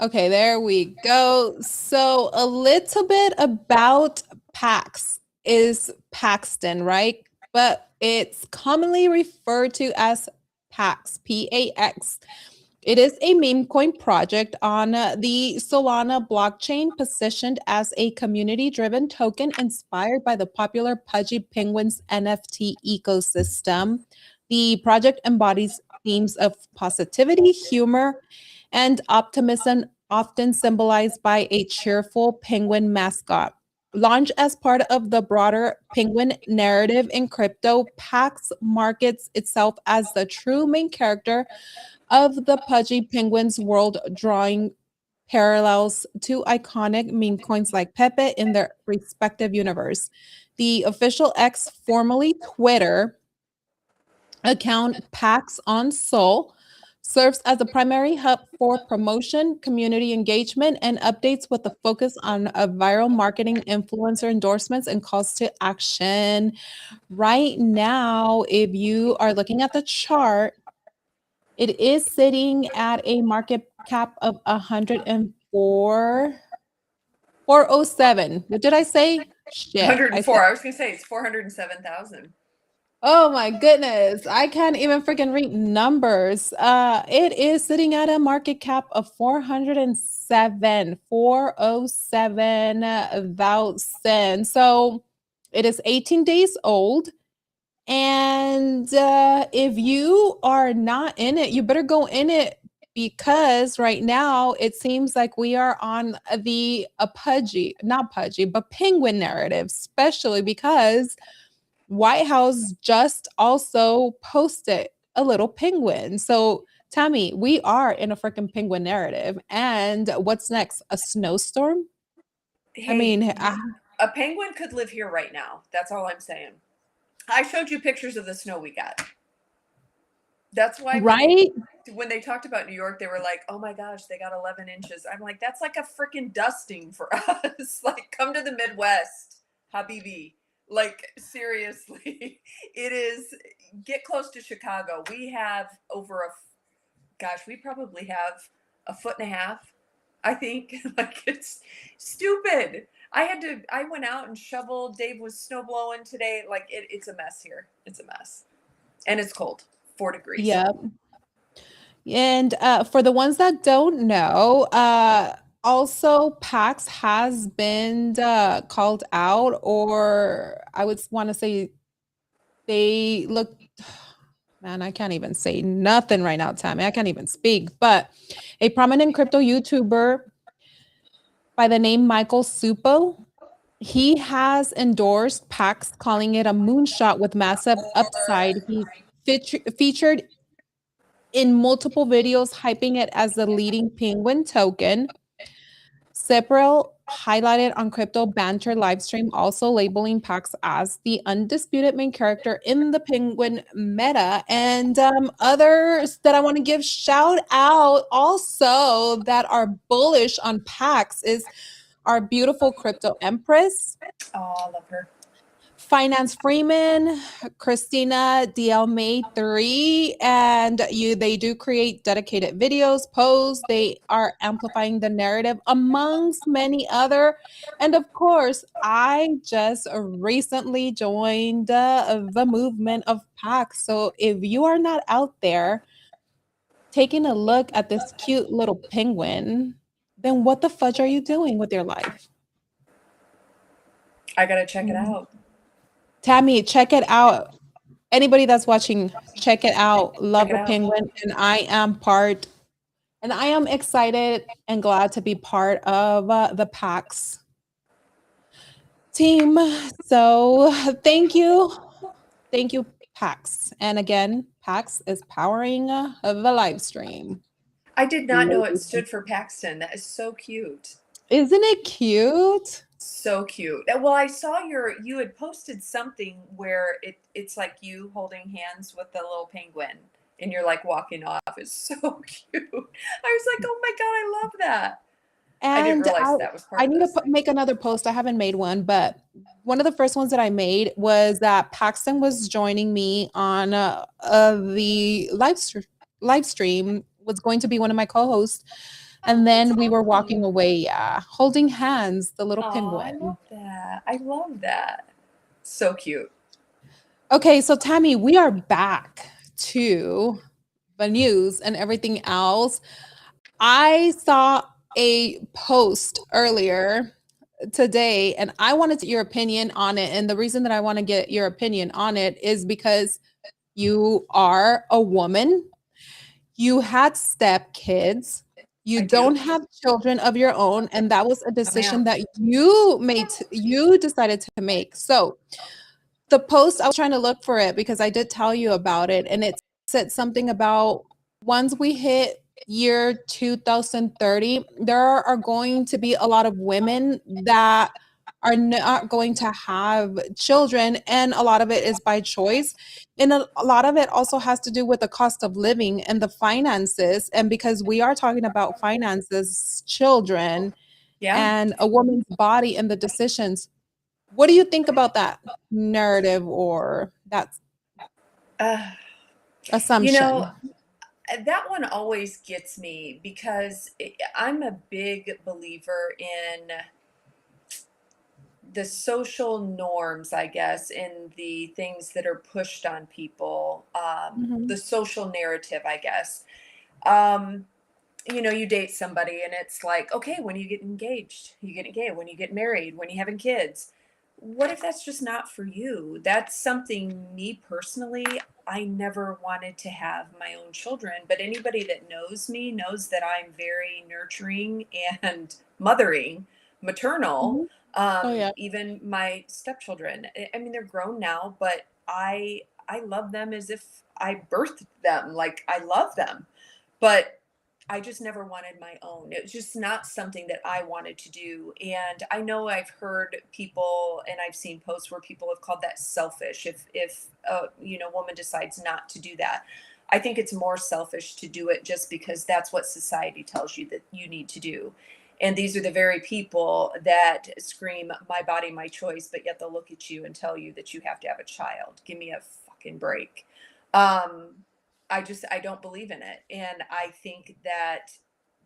Okay, there we go. So, a little bit about PAX is Paxton, right? But it's commonly referred to as PAX, PAX. It is a meme coin project on the Solana blockchain, positioned as a community driven token inspired by the popular Pudgy Penguins NFT ecosystem. The project embodies themes of positivity, humor, and optimism, often symbolized by a cheerful penguin mascot. Launched as part of the broader penguin narrative in crypto, PAX markets itself as the true main character of the Pudgy Penguins world, drawing parallels to iconic meme coins like Pepe in their respective universe. The official X, formerly Twitter, account Pax on Sol serves as a primary hub for promotion, community engagement, and updates with a focus on viral marketing, influencer endorsements, and calls to action. Right now, if you are looking at the chart, it is sitting at a market cap of 104 407. What did I say? Shit. I said, 104. I was going to say it's 407,000. oh my goodness. I can't even freaking read numbers. It is sitting at a market cap of 407,000. So it is 18 days old. And if you are not in it, you better go in it, because right now it seems like we are on the a pudgy, not pudgy, but penguin narrative, especially because White House just also posted a little penguin. So, Tammy, we are in a freaking penguin narrative. And what's next? A snowstorm? I Hey, mean, a penguin could live here right now. That's all I'm saying. I showed you pictures of the snow we got. That's why right? when they talked about New York, they were like, "Oh my gosh, they got 11 inches." I'm like, "That's like a freaking dusting for us. Like, come to the Midwest, Habibi." Like, seriously, it is. Get close to Chicago. We have over a, gosh, we probably have a foot and a half. I think like it's stupid. I went out and shoveled. Dave was snow blowing today. Like it's a mess here. It's a mess, and it's cold, 4 degrees. Yeah. And for the ones that don't know, also PAX has been called out, or I would want to say they look, man, I can't even say nothing right now, Tammy. I can't even speak. But a prominent crypto YouTuber by the name Michael Supo, he has endorsed PAX, calling it a moonshot with massive upside. He featured in multiple videos, hyping it as the leading penguin token. Several highlighted on Crypto Banter livestream, also labeling Pax as the undisputed main character in the Penguin meta. And others that I want to give shout out also that are bullish on Pax is our beautiful Crypto Empress, Oh, I love her. Finance Freeman, Christina DL May 3, and they do create dedicated videos, posts, they are amplifying the narrative amongst many other. And of course, I just recently joined the movement of PAX. So if you are not out there taking a look at this cute little penguin, then what the fudge are you doing with your life? I gotta check it out. Tammy, check it out. Anybody that's watching, check it out. Check Love it the out. penguin. And I am excited and glad to be part of the PAX team. So thank you. Thank you, PAX. And again, PAX is powering the live stream. I did not know it stood for Paxton. That is so cute. Isn't it cute? So cute. Well, I saw you had posted something where it's like you holding hands with the little penguin and you're like walking off. It's so cute. I was like, oh my God, I love that. I didn't And realize that was part I of need to this. make another post. I haven't made one, but one of the first ones that I made was that Paxton was joining me on the live stream, was going to be one of my co-hosts. Oh, And that's then we were walking lovely. away, yeah, holding hands, the little Oh, I penguin. love that. I love that. So cute. Okay, so Tammy, we are back to the news and everything else. I saw a post earlier today and I wanted your opinion on it. And the reason that I want to get your opinion on it is because you are a woman, you had step kids, you I do. don't have children of your own, and that was a Oh, decision ma'am. that you decided to make. So the post, I was trying to look for it because I did tell you about it, and it said something about once we hit year 2030, there are going to be a lot of women that are not going to have children, and a lot of it is by choice. And a lot of it also has to do with the cost of living and the finances. And because we are talking about finances, children, Yeah. and a woman's body and the decisions, what do you think about that narrative or that Uh, you know, assumption? that one always gets me because I'm a big believer in the social norms, I guess, in the things that are pushed on people, the Mhm, social narrative, I guess. Um, you date somebody and it's like, okay, when you get engaged, you get engaged, when you get married, when you having kids. What if that's just not for you? That's something, me personally, I never wanted to have my own children, but anybody that knows me knows that I'm very nurturing and mothering, maternal. mhm. Oh, yeah. Even my stepchildren. I mean, they're grown now, but I love them as if I birthed them. Like I love them, but I just never wanted my own. It was just not something that I wanted to do. And I know I've heard people and I've seen posts where people have called that selfish if woman decides not to do that. I think it's more selfish to do it just because that's what society tells you that you need to do. And these are the very people that scream my body, my choice, but yet they'll look at you and tell you that you have to have a child. Give me a fucking break. Um, I don't believe in it, and I think that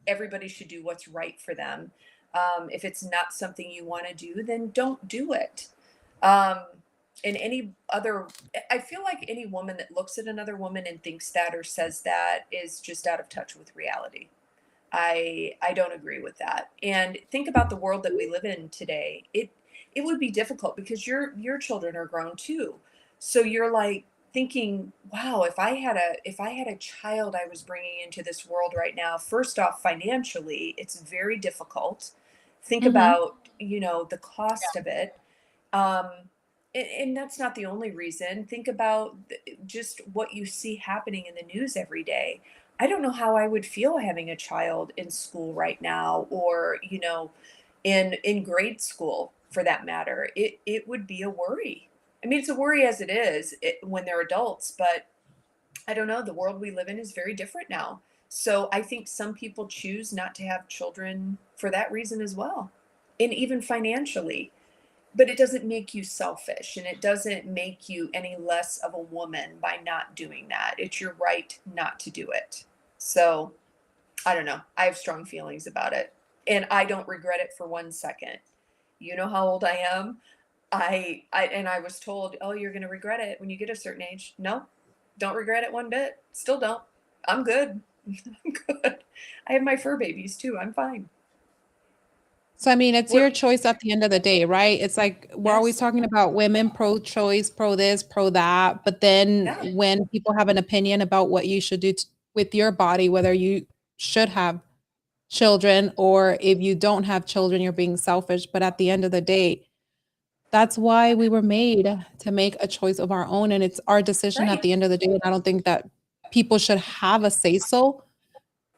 everybody should do what's right for them. If it's not something you want to do, then don't do it. Um, And any other, I feel like any woman that looks at another woman and thinks that or says that is just out of touch with reality. I don't agree with that. And think about the world that we live in today. It would be difficult because your children are grown too. So you're like thinking, wow, if I had a child I was bringing into this world right now, first off, financially, it's very difficult. Think Mhm. about, the cost of it. Um, and that's not the only reason. Think about just what you see happening in the news every day. I don't know how I would feel having a child in school right now, or in grade school for that matter. It would be a worry. I mean, it's a worry as it is when they're adults, but I don't know. The world we live in is very different now. So I think some people choose not to have children for that reason as well, and even financially. But it doesn't make you selfish, and it doesn't make you any less of a woman by not doing that. It's your right not to do it. So I don't know. I have strong feelings about it, and I don't regret it for 1 second. You know how old I am. I was told, oh, you're going to regret it when you get a certain age. No, don't regret it one bit. Still don't. I'm good. I'm good. I have my fur babies too. I'm fine. So, I mean, it's What? your choice at the end of the day, right? It's like we're always Yes. talking about women pro-choice, pro this, pro that, but then Yeah. when people have an opinion about what you should do with your body, whether you should have children or if you don't have children, you're being selfish. But at the end of the day, that's why we were made to make a choice of our own, and it's our decision at Right. the end of the day. And I don't think that people should have a say so.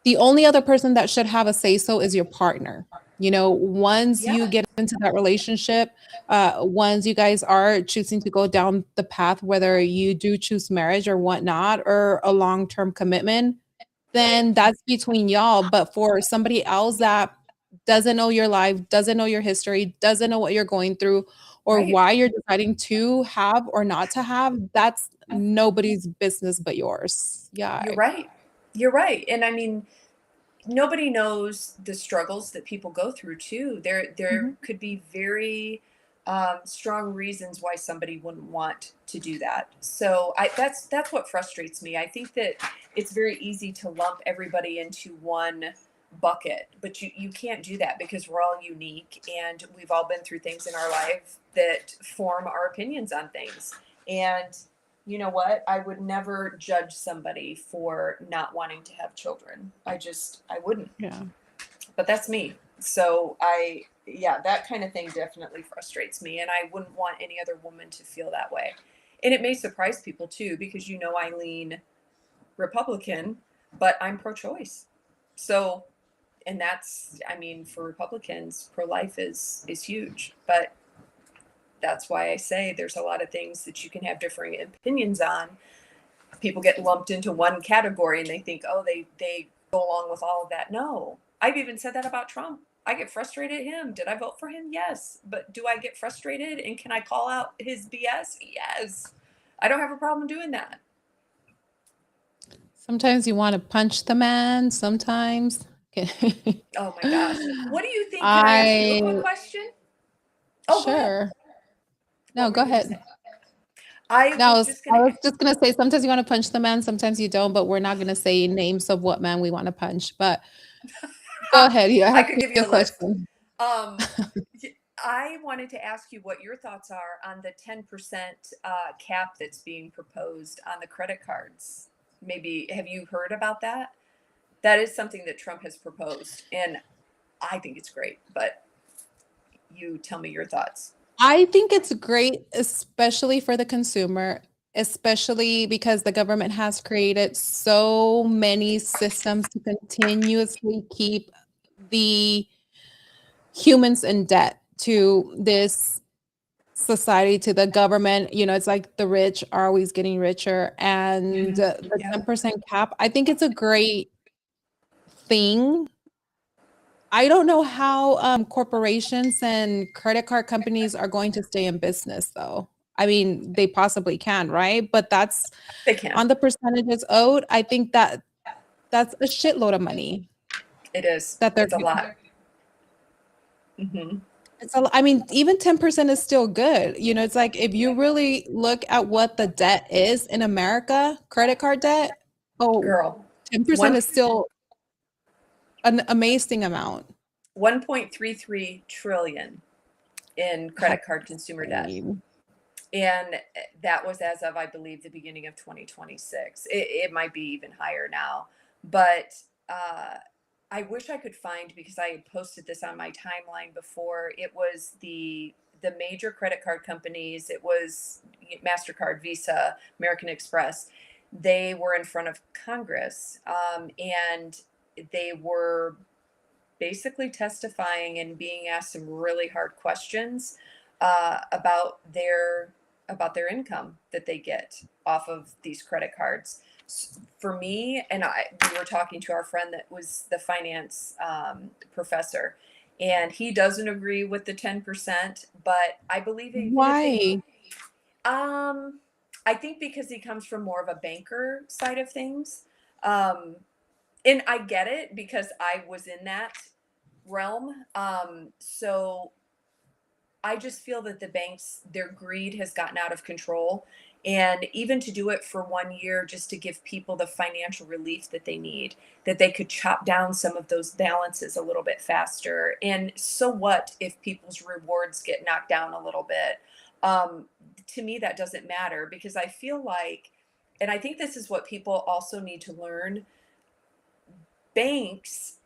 The only other person that should have a say so is your partner. Once you Yeah. get into that relationship, once you guys are choosing to go down the path, whether you do choose marriage or whatnot, or a long-term commitment, then that's between y'all. But for somebody else that doesn't know your life, doesn't know your history, doesn't know what you're going through, or Right. why you're deciding to have or not to have, that's nobody's business but yours. Yeah. You're right. You're right. And I mean, nobody knows the struggles that people go through too. There Mhm. could be very strong reasons why somebody wouldn't want to do that. So that's what frustrates me. I think that it's very easy to lump everybody into one bucket, but you can't do that because we're all unique and we've all been through things in our life that form our opinions on things. And you know what? I would never judge somebody for not wanting to have children. I wouldn't. Yeah. But that's me. So yeah, that kind of thing definitely frustrates me. And I wouldn't want any other woman to feel that way. And it may surprise people too, because I lean Republican, but I'm pro choice. So, and that's, I mean, for Republicans, pro life is huge. But that's why I say there's a lot of things that you can have differing opinions on. People get lumped into one category and they think, oh, they go along with all of that. No, I've even said that about Trump. I get frustrated at him. Did I vote for him? Yes. But do I get frustrated and can I call out his BS? Yes. I don't have a problem doing that. Sometimes you wanna punch the man, sometimes Oh my gosh. What do you think? Can I ask you a quick I question? Oh, go ahead. sure. What No, were go you going to ahead. say? I No, was just going I to, was just gonna say, sometimes you wanna punch the man, sometimes you don't, but we're not gonna say names of what man we wanna punch, but go ahead, you I ask could me give you your a list. question. Um, I wanted to ask you what your thoughts are on the 10% cap that's being proposed on the credit cards. Maybe have you heard about that? That is something that Trump has proposed, and I think it's great. But you tell me your thoughts. I think it's great, especially for the consumer, especially because the government has created so many systems to continuously keep the humans in debt to this society, to the government. It's like the rich are always getting richer, and Mhm. the Yeah, 10% cap, I think it's a great thing. I don't know how corporations and credit card companies are going to stay in business, though. I mean, they possibly can, right? But that's they can. on the percentages owed. I think that that's a shitload of money It is. that they're It's a getting. lot. Hmm. I mean, even 10% is still good. It's like if you really look at what the debt is in America, credit card debt, oh, Girl, 10% one is still an amazing amount. 1.33 trillion in That's credit card consumer debt. insane. And that was as of, I believe, the beginning of 2026. It might be even higher now. But uh, I wish I could find, because I had posted this on my timeline before, it was the major credit card companies. It was MasterCard, Visa, American Express. They were in front of Congress, and they were basically testifying and being asked some really hard questions about their income that they get off of these credit cards. For me, and we were talking to our friend that was the finance professor, and he doesn't agree with the 10%, but I believe even if they, Why? um, I think because he comes from more of a banker side of things. Um, and I get it because I was in that realm. So I just feel that the banks, their greed has gotten out of control. And even to do it for 1 year, just to give people the financial relief that they need, that they could chop down some of those balances a little bit faster. And so what if people's rewards get knocked down a little bit? Um, to me, that doesn't matter, because I feel like, and I think this is what people also need to learn, banks,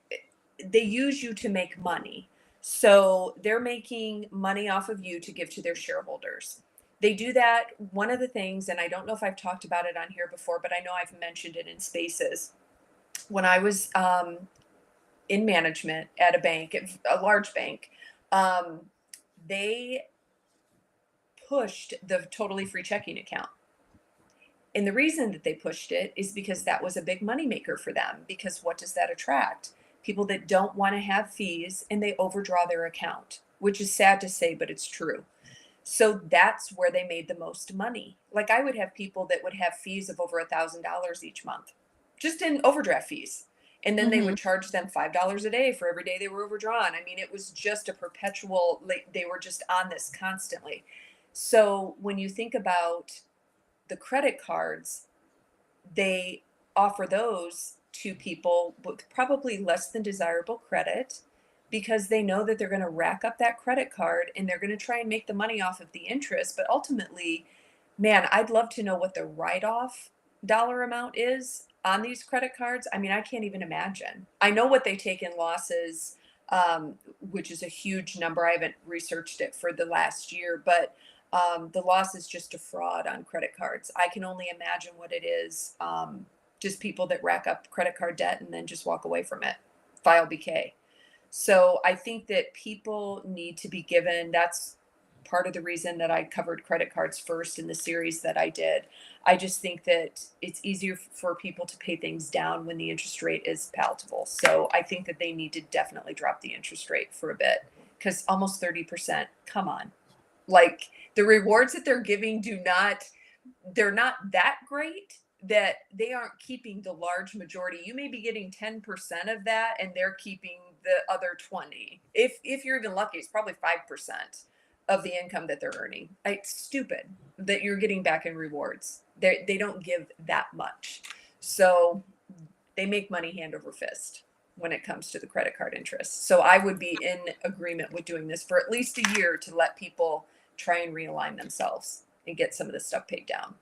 they use you to make money. So they're making money off of you to give to their shareholders. They do that. One of the things, and I don't know if I've talked about it on here before, but I know I've mentioned it in spaces. When I was in management at a bank, a large bank, um, they pushed the totally free checking account. And the reason that they pushed it is because that was a big moneymaker for them. Because what does that attract? People that don't want to have fees, and they overdraw their account, which is sad to say, but it's true. So that's where they made the most money. Like, I would have people that would have fees of over $1,000 each month, just in overdraft fees. And then they Mhm. would charge them $5 a day for every day they were overdrawn. I mean, it was just a perpetual, like, they were just on this constantly. So when you think about the credit cards, they offer those to people with probably less than desirable credit, because they know that they're going to rack up that credit card and they're going to try and make the money off of the interest. But ultimately, man, I'd love to know what the write off dollar amount is on these credit cards. I mean, I can't even imagine. I know what they take in losses, which is a huge number. I haven't researched it for the last year, but the loss is just a fraud on credit cards. I can only imagine what it is. Just people that rack up credit card debt and then just walk away from it, file BK. So I think that people need to be given, that's part of the reason that I covered credit cards first in the series that I did. I just think that it's easier for people to pay things down when the interest rate is palatable. So I think that they need to definitely drop the interest rate for a bit, because almost 30%, come on. Like, the rewards that they're giving they're not that great, that they aren't keeping the large majority. You may be getting 10% of that and they're keeping the other 20. If you're even lucky, it's probably 5% of the income that they're earning. It's stupid that you're getting back in rewards. They don't give that much. So they make money hand over fist when it comes to the credit card interest. So I would be in agreement with doing this for at least a year to let people try and realign themselves and get some of this stuff paid down.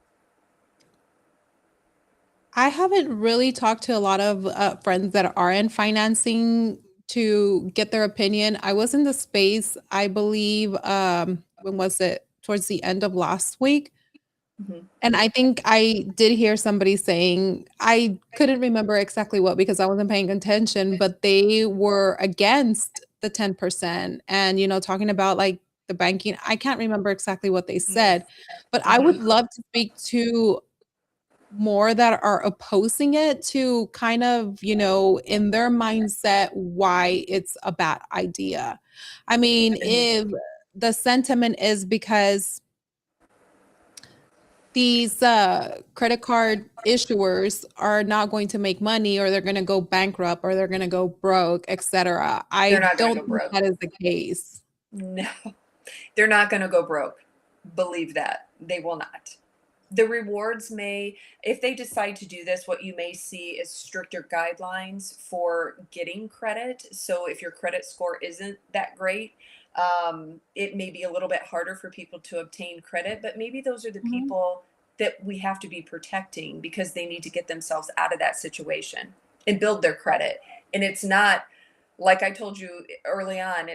I haven't really talked to a lot of friends that are in financing to get their opinion. I was in the space, I believe, when was it? Towards the end of last week. Mhm. And I think I did hear somebody saying, I couldn't remember exactly what because I wasn't paying attention, but they were against the 10% and, talking about like the banking. I can't remember exactly what they said, but I would Mhm. love to speak to more that are opposing it to kind of, in their mindset, why it's a bad idea. I mean, if the sentiment is because these credit card issuers are not going to make money or they're going to go bankrupt or they're going to go broke, etc. They're I not going to don't go think broke. that is the case. No, they're not going to go broke. Believe that. They will not. The rewards may, if they decide to do this, what you may see is stricter guidelines for getting credit. So if your credit score isn't that great, it may be a little bit harder for people to obtain credit, but maybe those are the Mhm. people that we have to be protecting because they need to get themselves out of that situation and build their credit. And it's not, like I told you early on,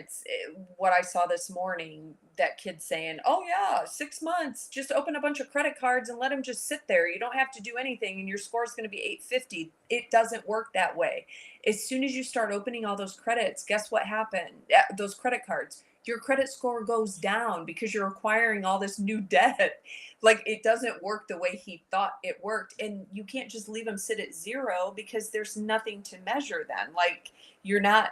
what I saw this morning, that kid saying, "Oh yeah, 6 months, just open a bunch of credit cards and let them just sit there. You don't have to do anything and your score is going to be 850." It doesn't work that way. As soon as you start opening all those credits, guess what happened? Those credit cards, your credit score goes down because you're acquiring all this new debt. Like, it doesn't work the way he thought it worked. And you can't just leave them sit at zero because there's nothing to measure then. Like, you're not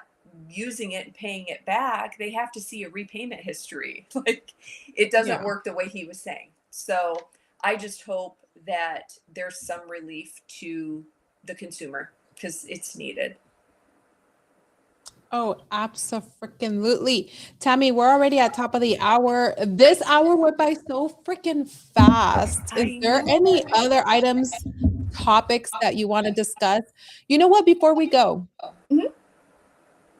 using it and paying it back. They have to see a repayment history. Like, it doesn't Yeah. work the way he was saying. So I just hope that there's some relief to the consumer because it's needed. Oh, absolutely. Tammy, we're already at top of the hour. This hour went by so freaking fast. Is I there know. any other items, topics that you want to discuss? You know what? Before we go, Mhm.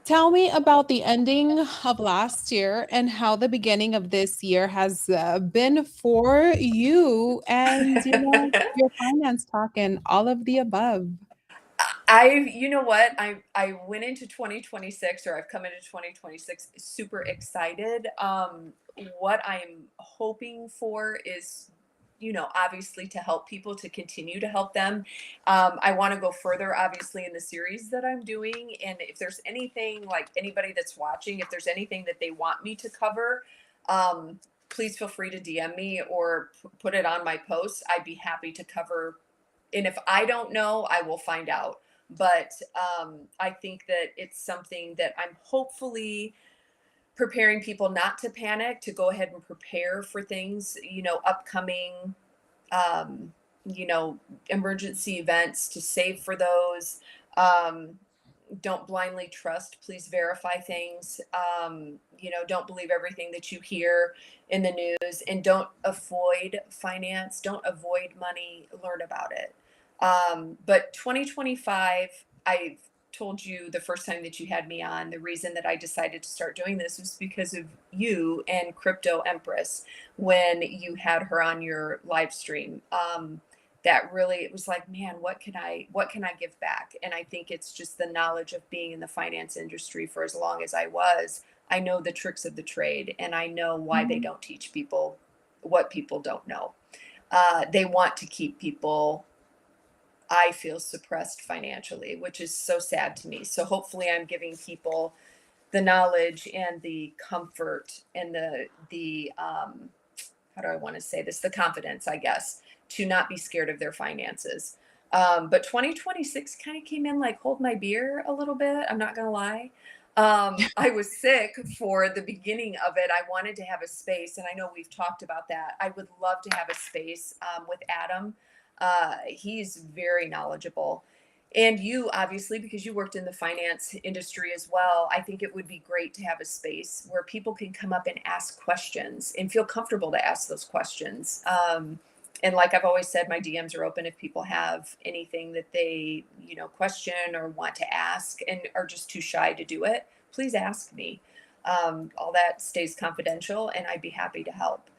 tell me about the ending of last year and how the beginning of this year has been for you and, your finance talk and all of the above. You know what? I went into 2026, or I've come into 2026 super excited. What I'm hoping for is, obviously to help people, to continue to help them. I want to go further, obviously, in the series that I'm doing. And if there's anything, like anybody that's watching, if there's anything that they want me to cover, please feel free to DM me or put it on my posts. I'd be happy to cover, and if I don't know, I will find out. But I think that it's something that I'm hopefully preparing people not to panic, to go ahead and prepare for things, upcoming, um, emergency events, to save for those. Um, don't blindly trust. Please verify things. Don't believe everything that you hear in the news, and don't avoid finance. Don't avoid money. Learn about it. But 2025, I've told you the first time that you had me on, the reason that I decided to start doing this was because of you and Crypto Empress when you had her on your live stream. That really, it was like, man, what can I give back? And I think it's just the knowledge of being in the finance industry for as long as I was. I know the tricks of the trade, and I know why they Mhm. don't teach people what people don't know. They want to keep people, I feel, suppressed financially, which is so sad to me. So hopefully I'm giving people the knowledge and the comfort and the how do I want to say this? The confidence, I guess, to not be scared of their finances. But 2026 kind of came in like hold my beer a little bit. I'm not gonna lie. I was sick for the beginning of it. I wanted to have a space, and I know we've talked about that. I would love to have a space with Adam. He's very knowledgeable. And you, obviously, because you worked in the finance industry as well, I think it would be great to have a space where people can come up and ask questions and feel comfortable to ask those questions. And like I've always said, my DMs are open if people have anything that they, question or want to ask and are just too shy to do it. Please ask me. All that stays confidential, and I'd be happy to help.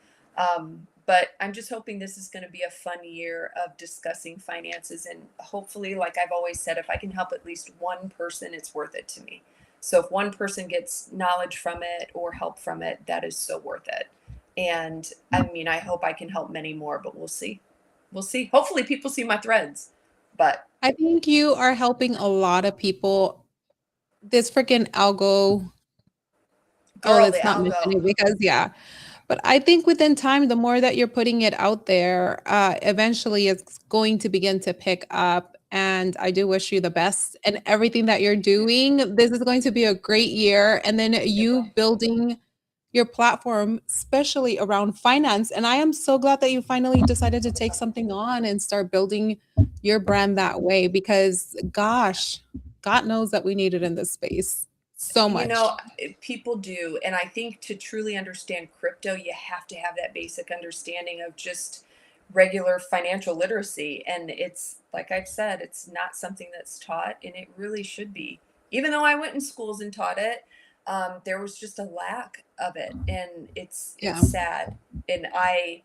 But I'm just hoping this is going to be a fun year of discussing finances. And hopefully, like I've always said, if I can help at least one person, it's worth it to me. So if one person gets knowledge from it or help from it, that is so worth it. And I mean, I hope I can help many more, but we'll see. We'll see. Hopefully, people see my threads. But I think you are helping a lot of people. This freaking algo, oh, girl, the let's not mention algo. it because yeah. But I think within time, the more that you're putting it out there, eventually it's going to begin to pick up. And I do wish you the best and everything that you're doing. This is going to be a great year. And then you building your platform, especially around finance. And I am so glad that you finally decided to take something on and start building your brand that way because, gosh, God knows that we need it in this space. So You much. know, people do. And I think to truly understand crypto, you have to have that basic understanding of just regular financial literacy. And it's like I've said, it's not something that's taught, and it really should be. Even though I went in schools and taught it, there was just a lack of it, and it's Yeah. sad. And I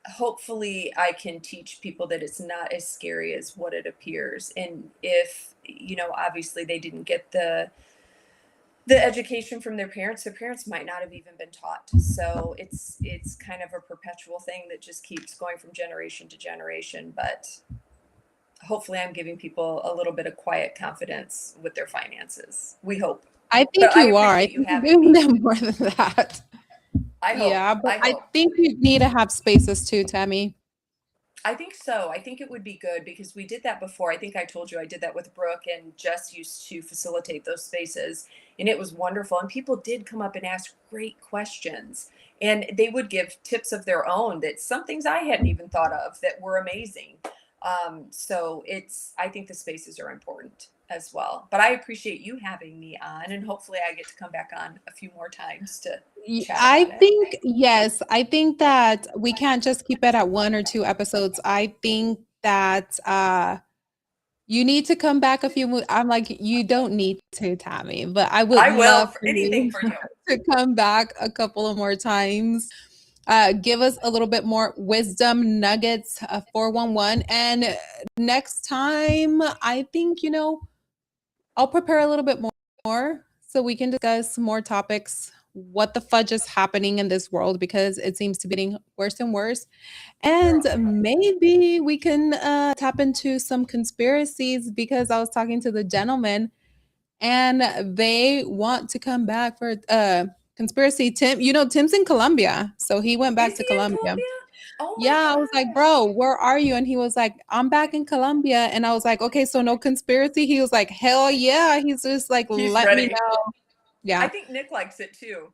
hopefully I can teach people that it's not as scary as what it appears. And if, obviously they didn't get the education from their parents might not have even been taught. So it's kind of a perpetual thing that just keeps going from generation to generation. But hopefully I'm giving people a little bit of quiet confidence with their finances. We hope. I But think I you are. I appreciate you think you're having giving me. them more than that. I hope. Yeah, but I I hope. think you need to have spaces too, Tammy. I think so. I think it would be good because we did that before. I think I told you I did that with Brooke, and Jess used to facilitate those spaces, and it was wonderful. And people did come up and ask great questions, and they would give tips of their own, that some things I hadn't even thought of that were amazing. So I think the spaces are important as well. But I appreciate you having me on, and hopefully I get to come back on a few more times to chat I about it. think, yes, I think that we can't just keep it at 1 or 2 episodes. I think that you need to come back a few I'm like, you don't need to, Tammy, but I would I will, love for for anything you for you. to come back a couple of more times. Give us a little bit more wisdom nuggets, 411. And next time, I think, I'll prepare a little bit more so we can discuss more topics. What the fudge is happening in this world, because it seems to be getting worse and worse. And Girl. maybe we can tap into some conspiracies, because I was talking to the gentleman and they want to come back for conspiracy. Tim's in Colombia. So he went back Is to he in Colombia. Colombia? Oh my Yeah, I was like, gosh. bro, where are you? And he was like, I'm back in Colombia. And I was like, okay, so no conspiracy. He was like, hell yeah. He's just like, He's let me ready. know. I Yeah. think Nick likes it too.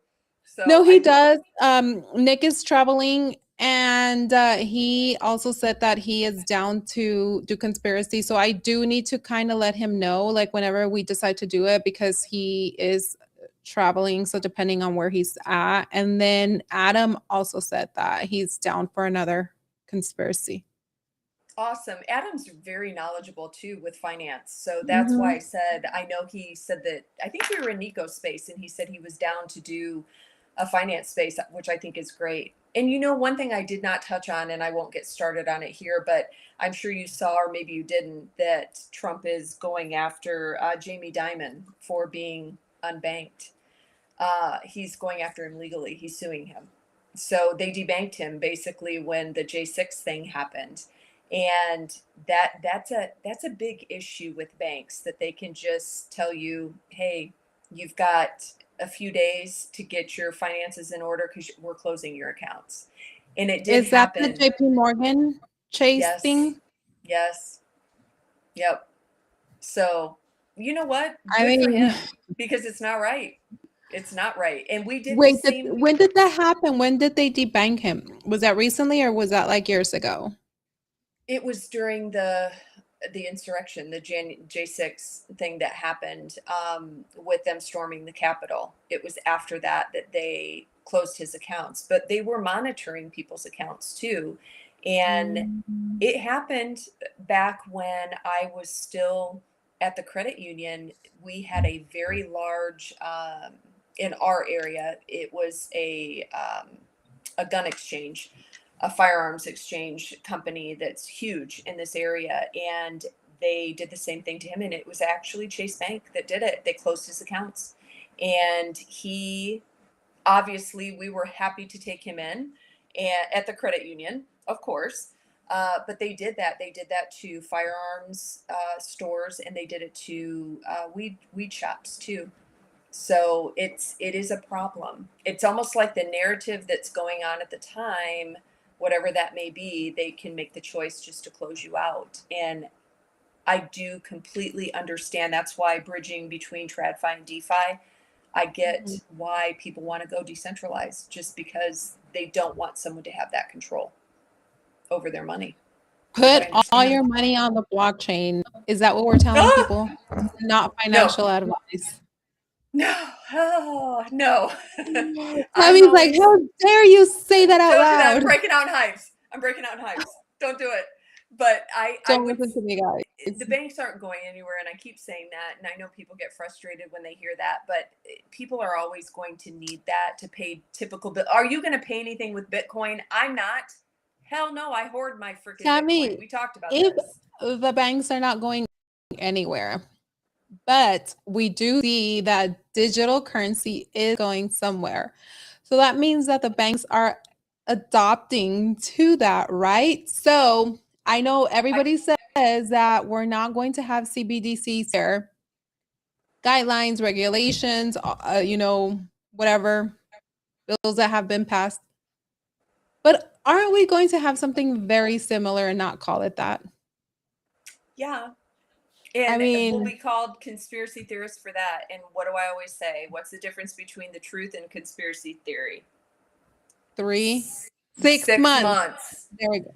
No, So he I think does. Nick is traveling, and he also said that he is down to do conspiracy. So I do need to kind of let him know, like whenever we decide to do it, because he is traveling. So depending on where he's at, and then Adam also said that he's down for another conspiracy. awesome. Adam's very knowledgeable too with finance. So that's why I Mhm. said, I know he said that, I think we were in Nico's space and he said he was down to do a finance space, which I think is great. And one thing I did not touch on, and I won't get started on it here, but I'm sure you saw, or maybe you didn't, that Trump is going after Jamie Dimon for being unbanked. He's going after him legally. He's suing him. So they debanked him basically when the J6 thing happened. And that's a big issue with banks, that they can just tell you, hey, you've got a few days to get your finances in order because we're closing your accounts. And it did Is that the happen. JP Morgan Chase Yes. thing? Yes. Yep. So, you know what? I Good for mean, him, because it's not right. It's not right. And we did the wait, same. when did that happen? When did they debank him? Was that recently, or was that like years ago? It was during the insurrection, the J6 thing that happened, with them storming the Capitol. It was after that they closed his accounts, but they were monitoring people's accounts too. And Mm. it happened back when I was still at the credit union. We had a very large, in our area, it was a gun exchange, a firearms exchange company that's huge in this area. And they did the same thing to him. And it was actually Chase Bank that did it. They closed his accounts. And he, obviously, we were happy to take him in, and at the credit union, of course. But they did that. They did that to firearms stores, and they did it to weed shops too. So it is a problem. It's almost like the narrative that's going on at the time, whatever that may be, they can make the choice just to close you out. And I do completely understand. That's why bridging between TradFi and DeFi, I Mhm. get why people want to go decentralized, just because they don't want someone to have that control over their money, which I Put all understand. your money on the blockchain. Is that what we're telling Ah! people? Not No, financial advice. No, oh, no. I'm Tammy's like, always how dare you say that out don't do that. loud? I'm breaking out in hives. I'm breaking out in hives. Don't do it. But I Don't would. listen to me, The guys. banks aren't going anywhere, and I keep saying that, and I know people get frustrated when they hear that, but people are always going to need that to pay typical bill. Are you going to pay anything with Bitcoin? I'm not. Hell no, I hoard my freaking Bitcoin. Tammy, We talked about if this. the banks are not going anywhere, but we do see that digital currency is going somewhere. So that means that the banks are adopting to that, right? So I know I, everybody says that we're not going to have CBDCs there, guidelines, regulations, whatever bills that have been passed. But aren't we going to have something very similar and not call it that? yeah. I And we'll be mean, called conspiracy theorists for that. And what do I always say? What's the difference between the truth and conspiracy theory? 3, 6 Six months. months. There we go.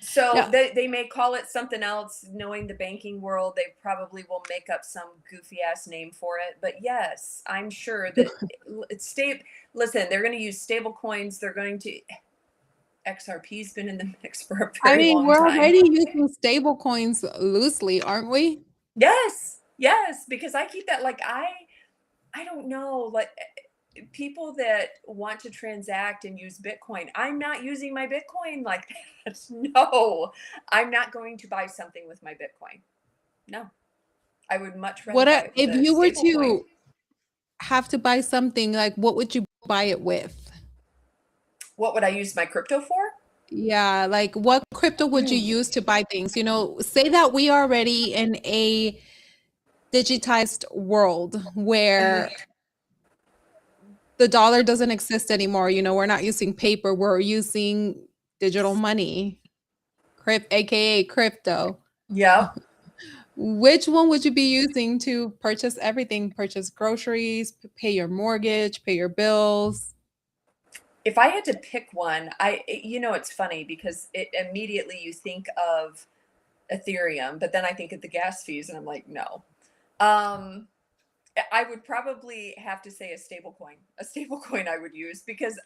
So Yeah. they may call it something else. Knowing the banking world, they probably will make up some goofy ass name for it. But yes, I'm sure that it's stable. Listen, they're going to use stable coins. They're going to XRP's been in the mix for a I very mean, long we're time. already using stable coins loosely, aren't we? Yes, yes, because I keep that like I don't know, like people that want to transact and use Bitcoin. I'm not using my Bitcoin like that. No, I'm not going to buy something with my Bitcoin. No, I would much rather buy it with If a you were stable coin. to have to buy something, like what would you buy it with? What would I use my crypto for? Yeah, like what crypto would you Mm, use to buy things? Say that we are already in a digitized world uh, where the dollar doesn't exist anymore. We're not using paper, we're using digital money, aka crypto. yep. Which one would you be using to purchase everything? Purchase groceries, pay your mortgage, pay your bills? If I had to pick one, it's funny because it immediately you think of Ethereum, but then I think of the gas fees, and I'm like, no. Um, I would probably have to say a stable coin. A stable coin I would use because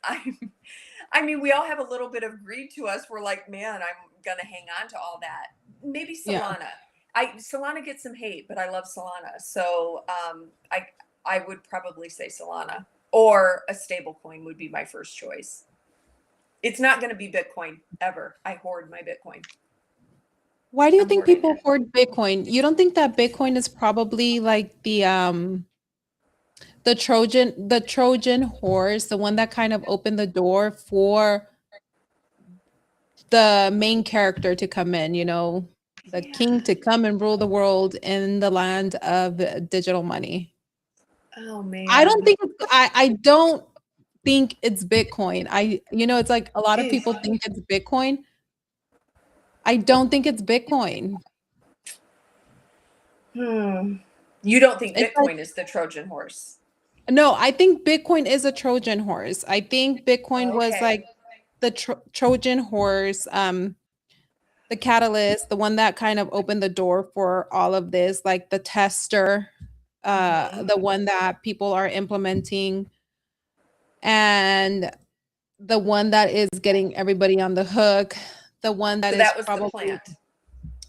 I mean, we all have a little bit of greed to us. We're like, man, I'm gonna hang on to all that. Maybe Yeah. Solana. Solana gets some hate, but I love Solana. So I would probably say Solana or a stable coin would be my first choice. It's not gonna be Bitcoin ever. I hoard my Bitcoin. Why do you I'm think hoarding people it. hoard Bitcoin? You don't think that Bitcoin is probably like the Trojan horse, the one that kind of opened the door for the main character to come in, the Yeah. king to come and rule the world in the land of digital money. Oh I don't man. think I don't think it's Bitcoin. It's like a lot of Eh. people think it's Bitcoin. I don't think it's Bitcoin. Hmm. You don't think It's like Bitcoin is the Trojan horse? no, I think Bitcoin is a Trojan horse. I think Bitcoin was Okay. like the Trojan horse, the catalyst, the one that kind of opened the door for all of this, like the tester, Hmm. the one that people are implementing, and the one that is getting everybody on the hook, the one that So is that was the probably, plant.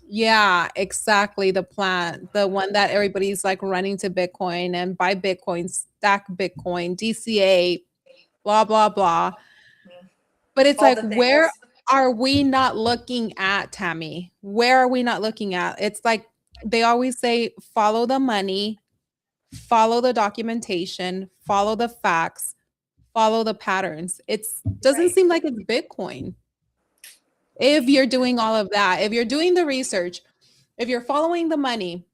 yeah, exactly, the plan, the one that everybody's like running to Bitcoin and buy Bitcoin, stack Bitcoin, DCA, blah, blah, blah. Mm. But it's All like, the where things. are we not looking at, Tammy? Where are we not looking at? It's like they always say, follow the money, follow the documentation, follow the facts, follow the patterns. It doesn't Right. seem like it's Bitcoin. If you're doing all of that, if you're doing the research, if you're following the money,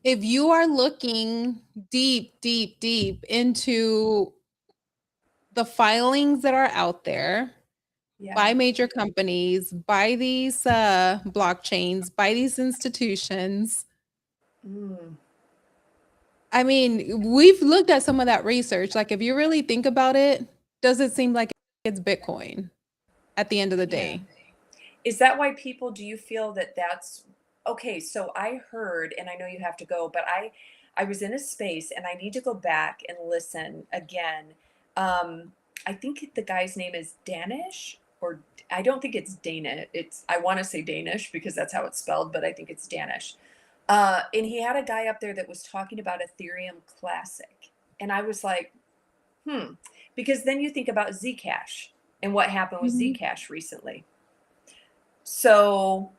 if you are looking deep, deep, deep into the filings that are out there Yeah. by major companies, by these blockchains, by these institutions. Mm. I mean, we've looked at some of that research. Like, if you really think about it, does it seem like it's Bitcoin at the end of the Yeah. day? Is that why people, do you feel that that's okay? So I heard, and I know you have to go, but I was in a space, and I need to go back and listen again. Um, I think the guy's name is Danish, or I don't think it's Dana. I want to say Danish because that's how it's spelled, but I think it's Danish. And he had a guy up there that was talking about Ethereum Classic, and I was like, hmm, because then you think about Zcash and what happened with Mhm. Zcash recently. So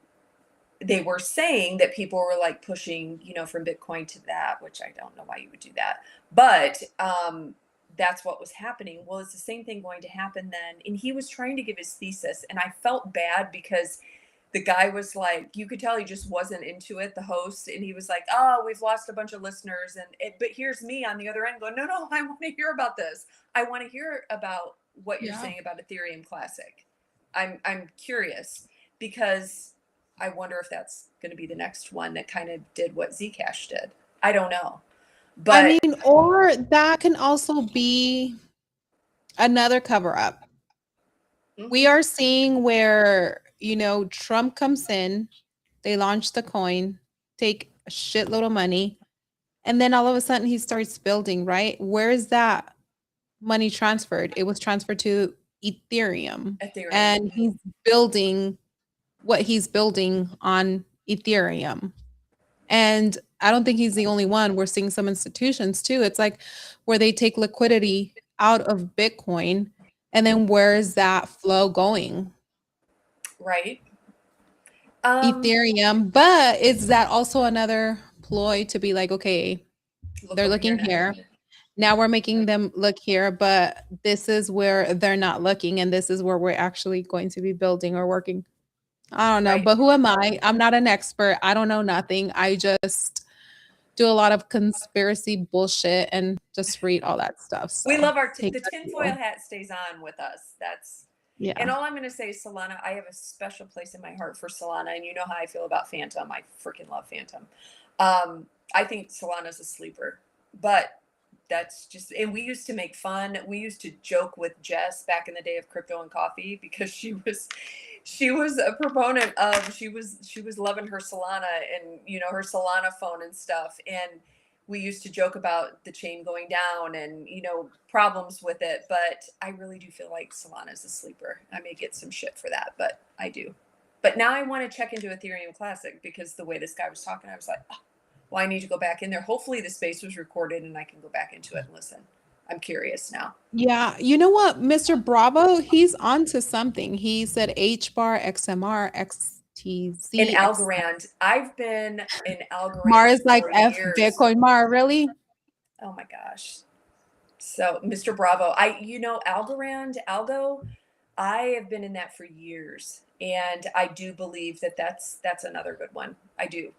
they were saying that people were like pushing, from Bitcoin to that, which I don't know why you would do that. But that's what was happening. Well, it's the same thing going to happen then. And he was trying to give his thesis, and I felt bad because the guy was like, you could tell he just wasn't into it, the host, and he was like, oh, we've lost a bunch of listeners, but here's me on the other end going, no, I want to hear about this. I want to hear about what you're Yeah. saying about Ethereum Classic. I'm curious, because I wonder if that's going to be the next one that kind of did what Zcash did. I don't know. I But mean, or that can also be another cover up. We mhm, are seeing where, Trump comes in, they launch the coin, take a shitload of money, and then all of a sudden he starts building, right? Where is that money transferred? It was transferred to Ethereum. Ethereum. And he's building what he's building on Ethereum. And I don't think he's the only one. We're seeing some institutions too. It's like where they take liquidity out of Bitcoin, and then where is that flow going? Right? Um, Ethereum. But is that also another ploy to be like, okay, look they're over here looking now. here. Now we're making them look here, but this is where they're not looking, and this is where we're actually going to be building or working. I don't know, Right? but who am I? I'm not an expert. I don't know nothing. I just do a lot of conspiracy bullshit and just read all that stuff. We So love take the that tinfoil deal. hat stays on with us. And Yeah. all I'm going to say is Solana. I have a special place in my heart for Solana, and you know how I feel about Phantom. I freaking love Phantom. I think Solana's a sleeper, but that's just. And we used to make fun. We used to joke with Jess back in the day of crypto and coffee, because she was a proponent of, she was loving her Solana, and her Solana phone and stuff, and we used to joke about the chain going down and problems with it. But I really do feel like Solana is a sleeper. I may get some shit for that, but I do. But now I want to check into Ethereum Classic, because the way this guy was talking, I was like, oh, well, I need to go back in there. Hopefully the space was recorded and I can go back into it and listen. I'm curious now. Yeah. You know what? Mr. Bravo, he's onto something. He said H bar, XMR, In XTZ, X. Algorand, I've been in Mar Algorand is like for F years. Bitcoin Mar, really? Oh my gosh. So, Mr. Bravo, Algo, I have been in that for years, and I do believe that that's another good one. I do.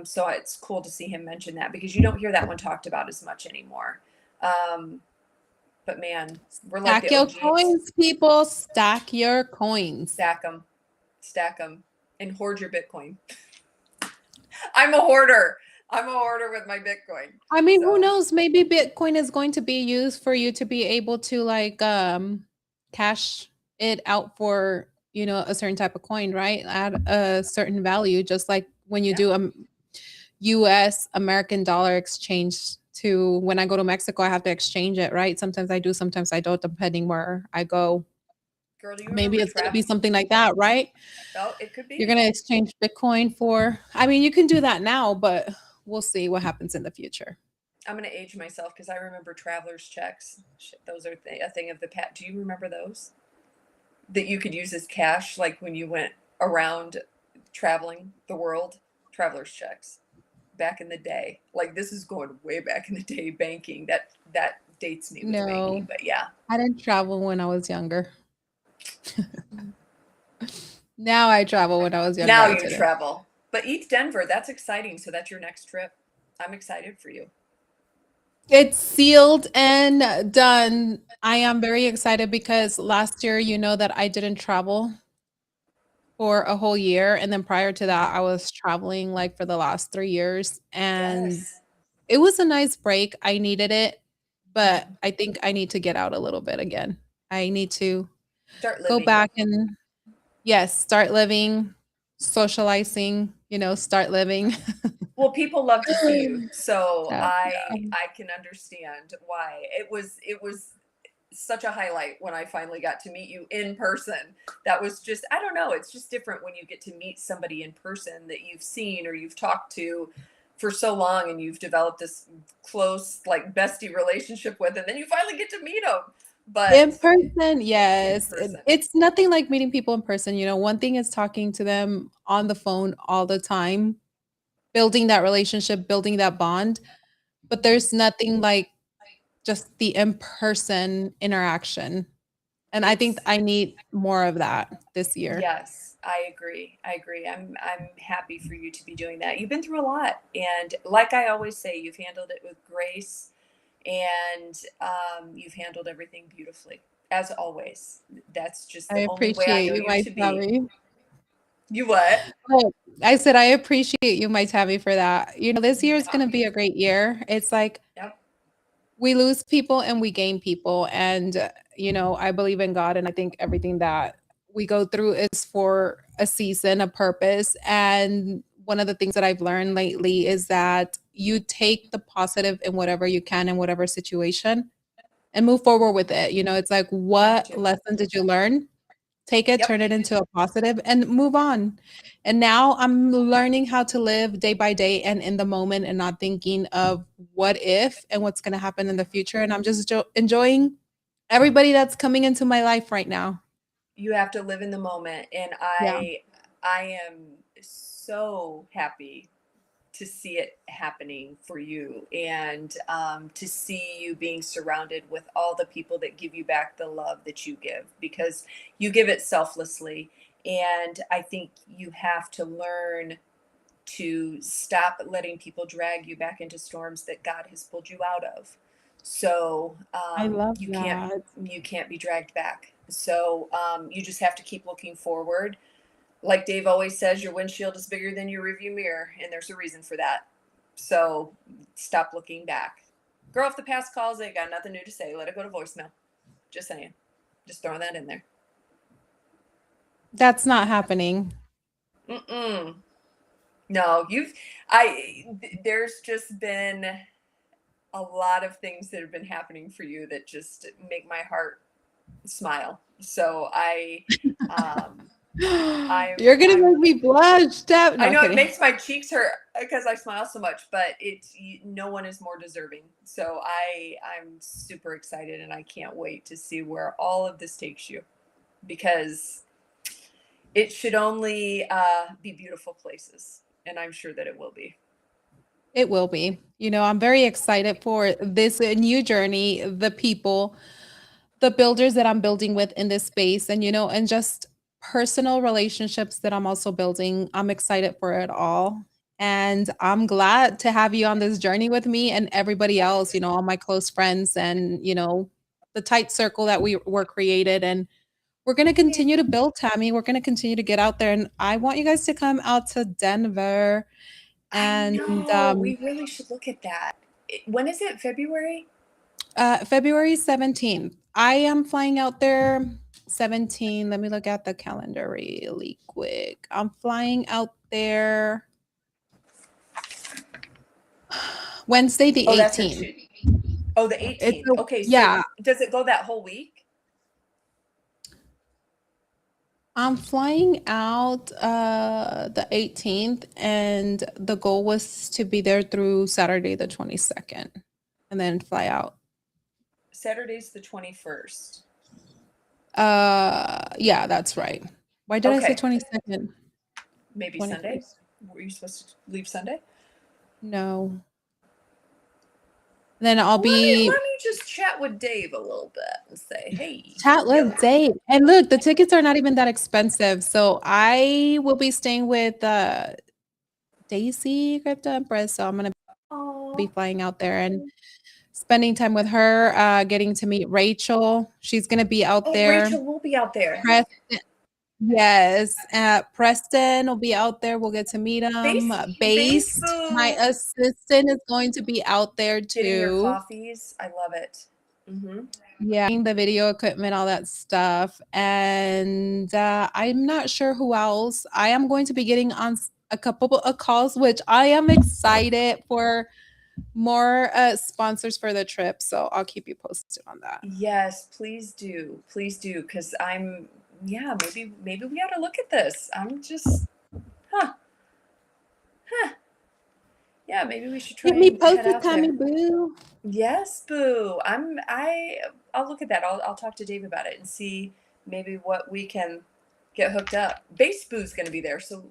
So it's cool to see him mention that, because you don't hear that one talked about as much anymore. Um, but man, we're like Stack the your OGs. coins, people. Stack your coins. Stack them, and hoard your Bitcoin. I'm a hoarder. I'm a hoarder with my Bitcoin. I mean, who So knows? Maybe Bitcoin is going to be used for you to be able to like cash it out for, a certain type of coin, right? At a certain value, just like when you yeah, do a US American dollar exchange to when I go to Mexico, I have to exchange it, right? Sometimes I do, sometimes I don't, depending where I go. girl, do you Maybe remember it's going to be Trav? something like that, right? Oh, it could You're be. going to exchange Bitcoin for, I mean, you can do that now, but we'll see what happens in the future. I'm gonna age myself, because I remember traveler's checks. Shit, those are a thing of the past. Do you remember those that you could use as cash, like when you went around traveling the world? Traveler's checks back in the day. Like, this is going way back in the day. Banking, that dates me with banking, No, but yeah. I didn't travel when I was younger. Now I travel. When I was younger, Now I you didn't. travel, but East Denver. That's exciting. So that's your next trip. I'm excited for you. It's sealed and done. I am very excited because last year, that I didn't travel for a whole year. And then prior to that, I was traveling like for the last 3 years. And Yes. it was a nice break. I needed it, but Mhm. I think I need to get out a little bit again. I need to Start go living. back and, yes, start living, socializing, start living. Well, people love to see you, so Yeah. I can understand why. It was such a highlight when I finally got to meet you in person. That was just, I don't know, it's just different when you get to meet somebody in person that you've seen or you've talked to for so long and you've developed this close, like bestie relationship with, and then you finally get to meet them. But In person, in yes. person, It's nothing like meeting people in person. One thing is talking to them on the phone all the time, building that relationship, building that bond, but there's nothing like just the in-person interaction. And I think it's I need more of that this year. yes, I agree. I agree. I'm happy for you to be doing that. You've been through a lot, and like I always say, you've handled it with grace, and you've handled everything beautifully, as always. That's just I the only way I appreciate know you, you my to be. Tabby. You what? Oh, I said I appreciate you, my Tabby, for that. This year is gonna be a great year. It's like Yep. we lose people and we gain people. And, I believe in God. And I think everything that we go through is for a season, a purpose. And one of the things that I've learned lately is that you take the positive in whatever you can in whatever situation and move forward with it. It's like, You have what to. lesson did you learn? Take it, Yep. turn it into a positive, and move on. And now I'm learning how to live day by day and in the moment and not thinking of what if and what's going to happen in the future. And I'm just enjoying everybody that's coming into my life right now. You have to live in the moment, and Yeah, I am so happy to see it happening for you, and to see you being surrounded with all the people that give you back the love that you give, because you give it selflessly. And I think you have to learn to stop letting people drag you back into storms that God has pulled you out of. So I love you can't that. be dragged back. So you just have to keep looking forward. Like Dave always says, your windshield is bigger than your review mirror, and there's a reason for that. So stop looking back. Girl, if the past calls, they got nothing new to say. Let it go to voicemail. Just saying. Just throwing that in there. That's not happening. Mm-mm. No, there's just been a lot of things that have been happening for you that just make my heart smile. So You're gonna I'm make me blush. I No know it kidding. makes my cheeks hurt because I smile so much, but no one is more deserving. So I'm super excited, and I can't wait to see where all of this takes you, because it should only be beautiful places, and I'm sure that it will be. It will be. I'm very excited for this new journey, the people, the builders that I'm building with in this space, and just personal relationships that I'm also building. I'm excited for it all. And I'm glad to have you on this journey with me and everybody else, all my close friends and, the tight circle that we were created. And we're going to continue to build, Tammy. We're going to continue to get out there. And I want you guys to come out to Denver I and know, we really should look at that. When is it? February? February 17th. I am flying out there 17. Let me look at the calendar really quick. I'm flying out there Wednesday the Oh, that's a 18th. two. Oh, the It's 18th. Okay, so yeah, does it go that whole week? I'm flying out the 18th and the goal was to be there through Saturday the 22nd and then fly out. Saturday's the 21st. Yeah, that's right. Why did I say Okay, 22nd? maybe Sunday. 21st? Were you supposed to leave Sunday? No. Then I'll Let be me just chat with Dave a little bit and say, hey, chat with Dave. And look, the tickets are not even that expensive. So I will be staying with Daisy Crypto Empress. So I'm gonna be oh, flying out there and spending time with her, getting to meet Rachel. She's gonna be out oh, there. Rachel will be out there. Preston, yes, Preston will be out there. We'll get to meet him. Base Based, my boo. assistant is going to be out there Getting your too. coffees. I love it. Mm-hmm. Yeah, the video equipment, all that stuff. And I'm not sure who else. I am going to be getting on a couple of calls, which I am excited for more sponsors for the trip. So I'll keep you posted on that. Yes, please do, because yeah, maybe we ought to look at this. I'm just, huh, huh, yeah, maybe we should try Keep me and head posted, out Tammy there. Boo. Yes, Boo. I'll look at that. I'll talk to Dave about it and see maybe what we can get hooked up. Base Boo's going to be there, so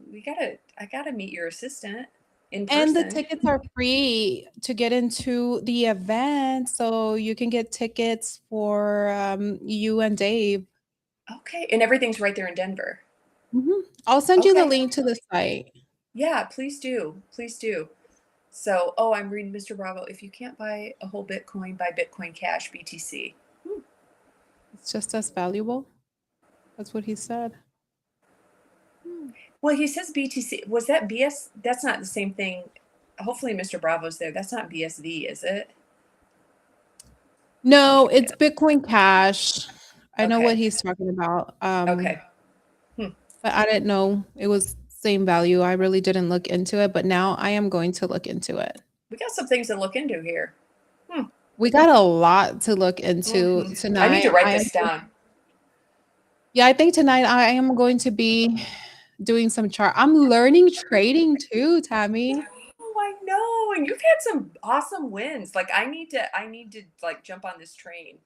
I gotta meet your assistant in And the person. tickets are free to get into the event. So you can get tickets for you and Dave. Okay, and everything's right there in Denver. I'll send you the Okay. link to the site. Yeah, please do. Please do. So, oh, I'm reading Mr. Bravo. If you can't buy a whole Bitcoin, buy Bitcoin Cash, BTC. It's just as valuable. That's what he said. Well, he says BTC. Was that BS? That's not the same thing. Hopefully, Mr. Bravo's there. That's not BSV, is it? No, it's Bitcoin Cash. I know what Okay. he's talking about. Okay. But I didn't know it was same value. I really didn't look into it, but now I am going to look into it. We got some things to look into here. We got a lot to look into I need to tonight. write this down. Yeah, I think tonight I am going to be doing some chart. I'm learning trading too, Tammy. Oh, I know. And you've had some awesome wins. Like I need to like jump on this train.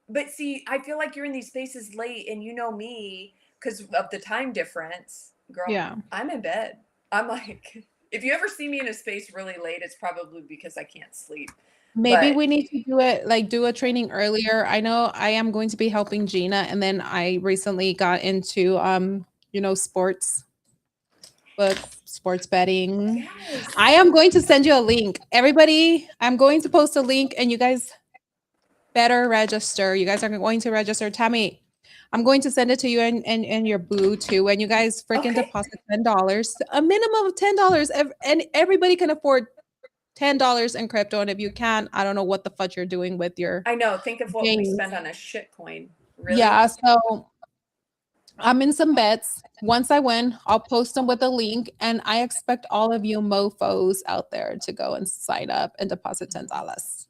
But see, I feel like you're in these spaces late and you know me because of the time difference. Girl, Yeah. I'm in bed. I'm like, if you ever see me in a space really late, it's probably because I can't sleep. Maybe But we need to do it like do a training earlier. I know I am going to be helping Gina, and then I recently got into sports books, sports betting. yes. I am going to send you a link. Everybody, I'm going to post a link and you guys better register. You guys are going to register. Tammy, I'm going to send it to you and your boo too. And you guys freaking Okay. deposit $10, a minimum of $10. And everybody can afford $10 in crypto. And if you can't, I don't know what the fudge you're doing with your I know. Think of what we gains. spend on a shit coin. Really? Yeah. So I'm in some bets. Once I win, I'll post them with a link. And I expect all of you mofos out there to go and sign up and deposit $10.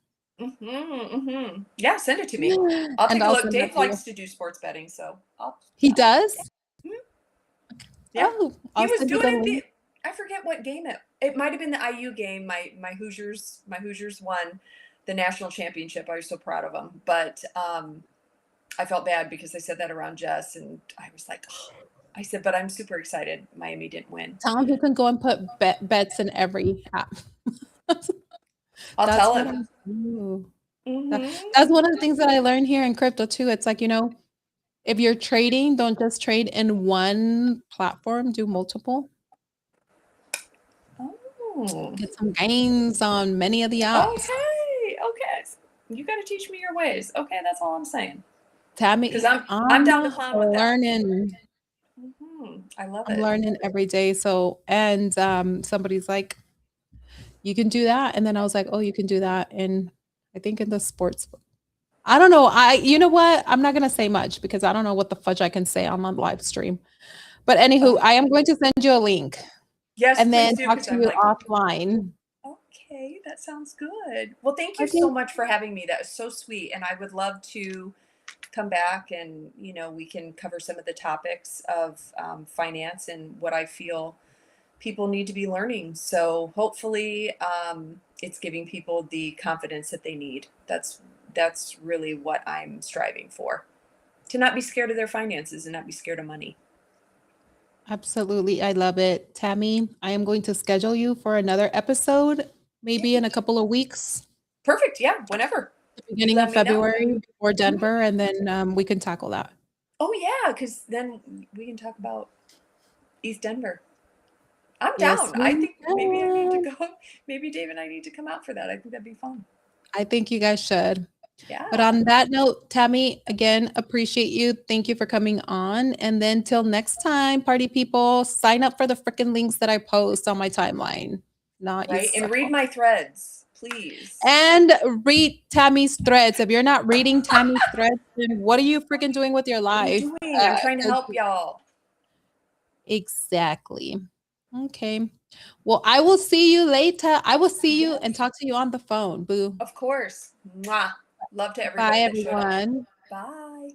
Yeah, send it to me. I'll And take a I'll look. send that Dave to you. likes to do sports betting, so He does? Mhm. Yeah. Oh, He I'll was send you doing the it. link. I forget what game it might have been the IU game. My Hoosiers won the national championship. I was so proud of them, but I felt bad because I said that around Jess, and I was like, oh. I said, but I'm super excited. Miami didn't win. Tell him he can go and put bets in every app. I'll That's tell what I him. do. Mm-hmm. That's one of the things that I learned here in crypto too. It's like, if you're trading, don't just trade in one platform, do multiple. Oh. Get some gains on many of the apps. Okay. You got to teach me your ways. Okay, that's all I'm saying. Tammy, Because I'm down to clown with that. learning. I love I'm it. learning every day. So, and somebody's like, you can do that. And then I was like, oh, you can do that. And I think in the sports, I don't know. You know what? I'm not going to say much because I don't know what the fudge I can say on the live stream. But anywho, I am going to send you a link. Yes, and please then do. talk Because to I'm you like, offline. okay, that sounds good. Well, thank you Okay. so much for having me. That was so sweet. And I would love to come back and, we can cover some of the topics of finance and what I feel people need to be learning. So hopefully it's giving people the confidence that they need. That's really what I'm striving for. To not be scared of their finances and not be scared of money. Absolutely. I love it. Tammy, I am going to schedule you for another episode, maybe in a couple of weeks. Perfect. Yeah, whenever. Beginning of February before Denver, and then we can tackle that. Oh, yeah, because then we can talk about East Denver. I'm Yes, down. I think maybe I need to go. Maybe Dave and I need to come out for that. I think that'd be fun. I think you guys should. Yeah. But on that note, Tammy, again, appreciate you. Thank you for coming on. And then till next time, party people, sign up for the freaking links that I post on my timeline. Not right. you. And read my threads, please. And read Tammy's threads. If you're not reading Tammy's threads, then what are you freaking doing with your life? What are you doing? I'm trying to help y'all. Exactly. Okay. Well, I will see you later. I will see you and Yes, talk to you on the phone. Boo. of course. Mwah. Love to Bye, everybody that showed up. everyone. Bye.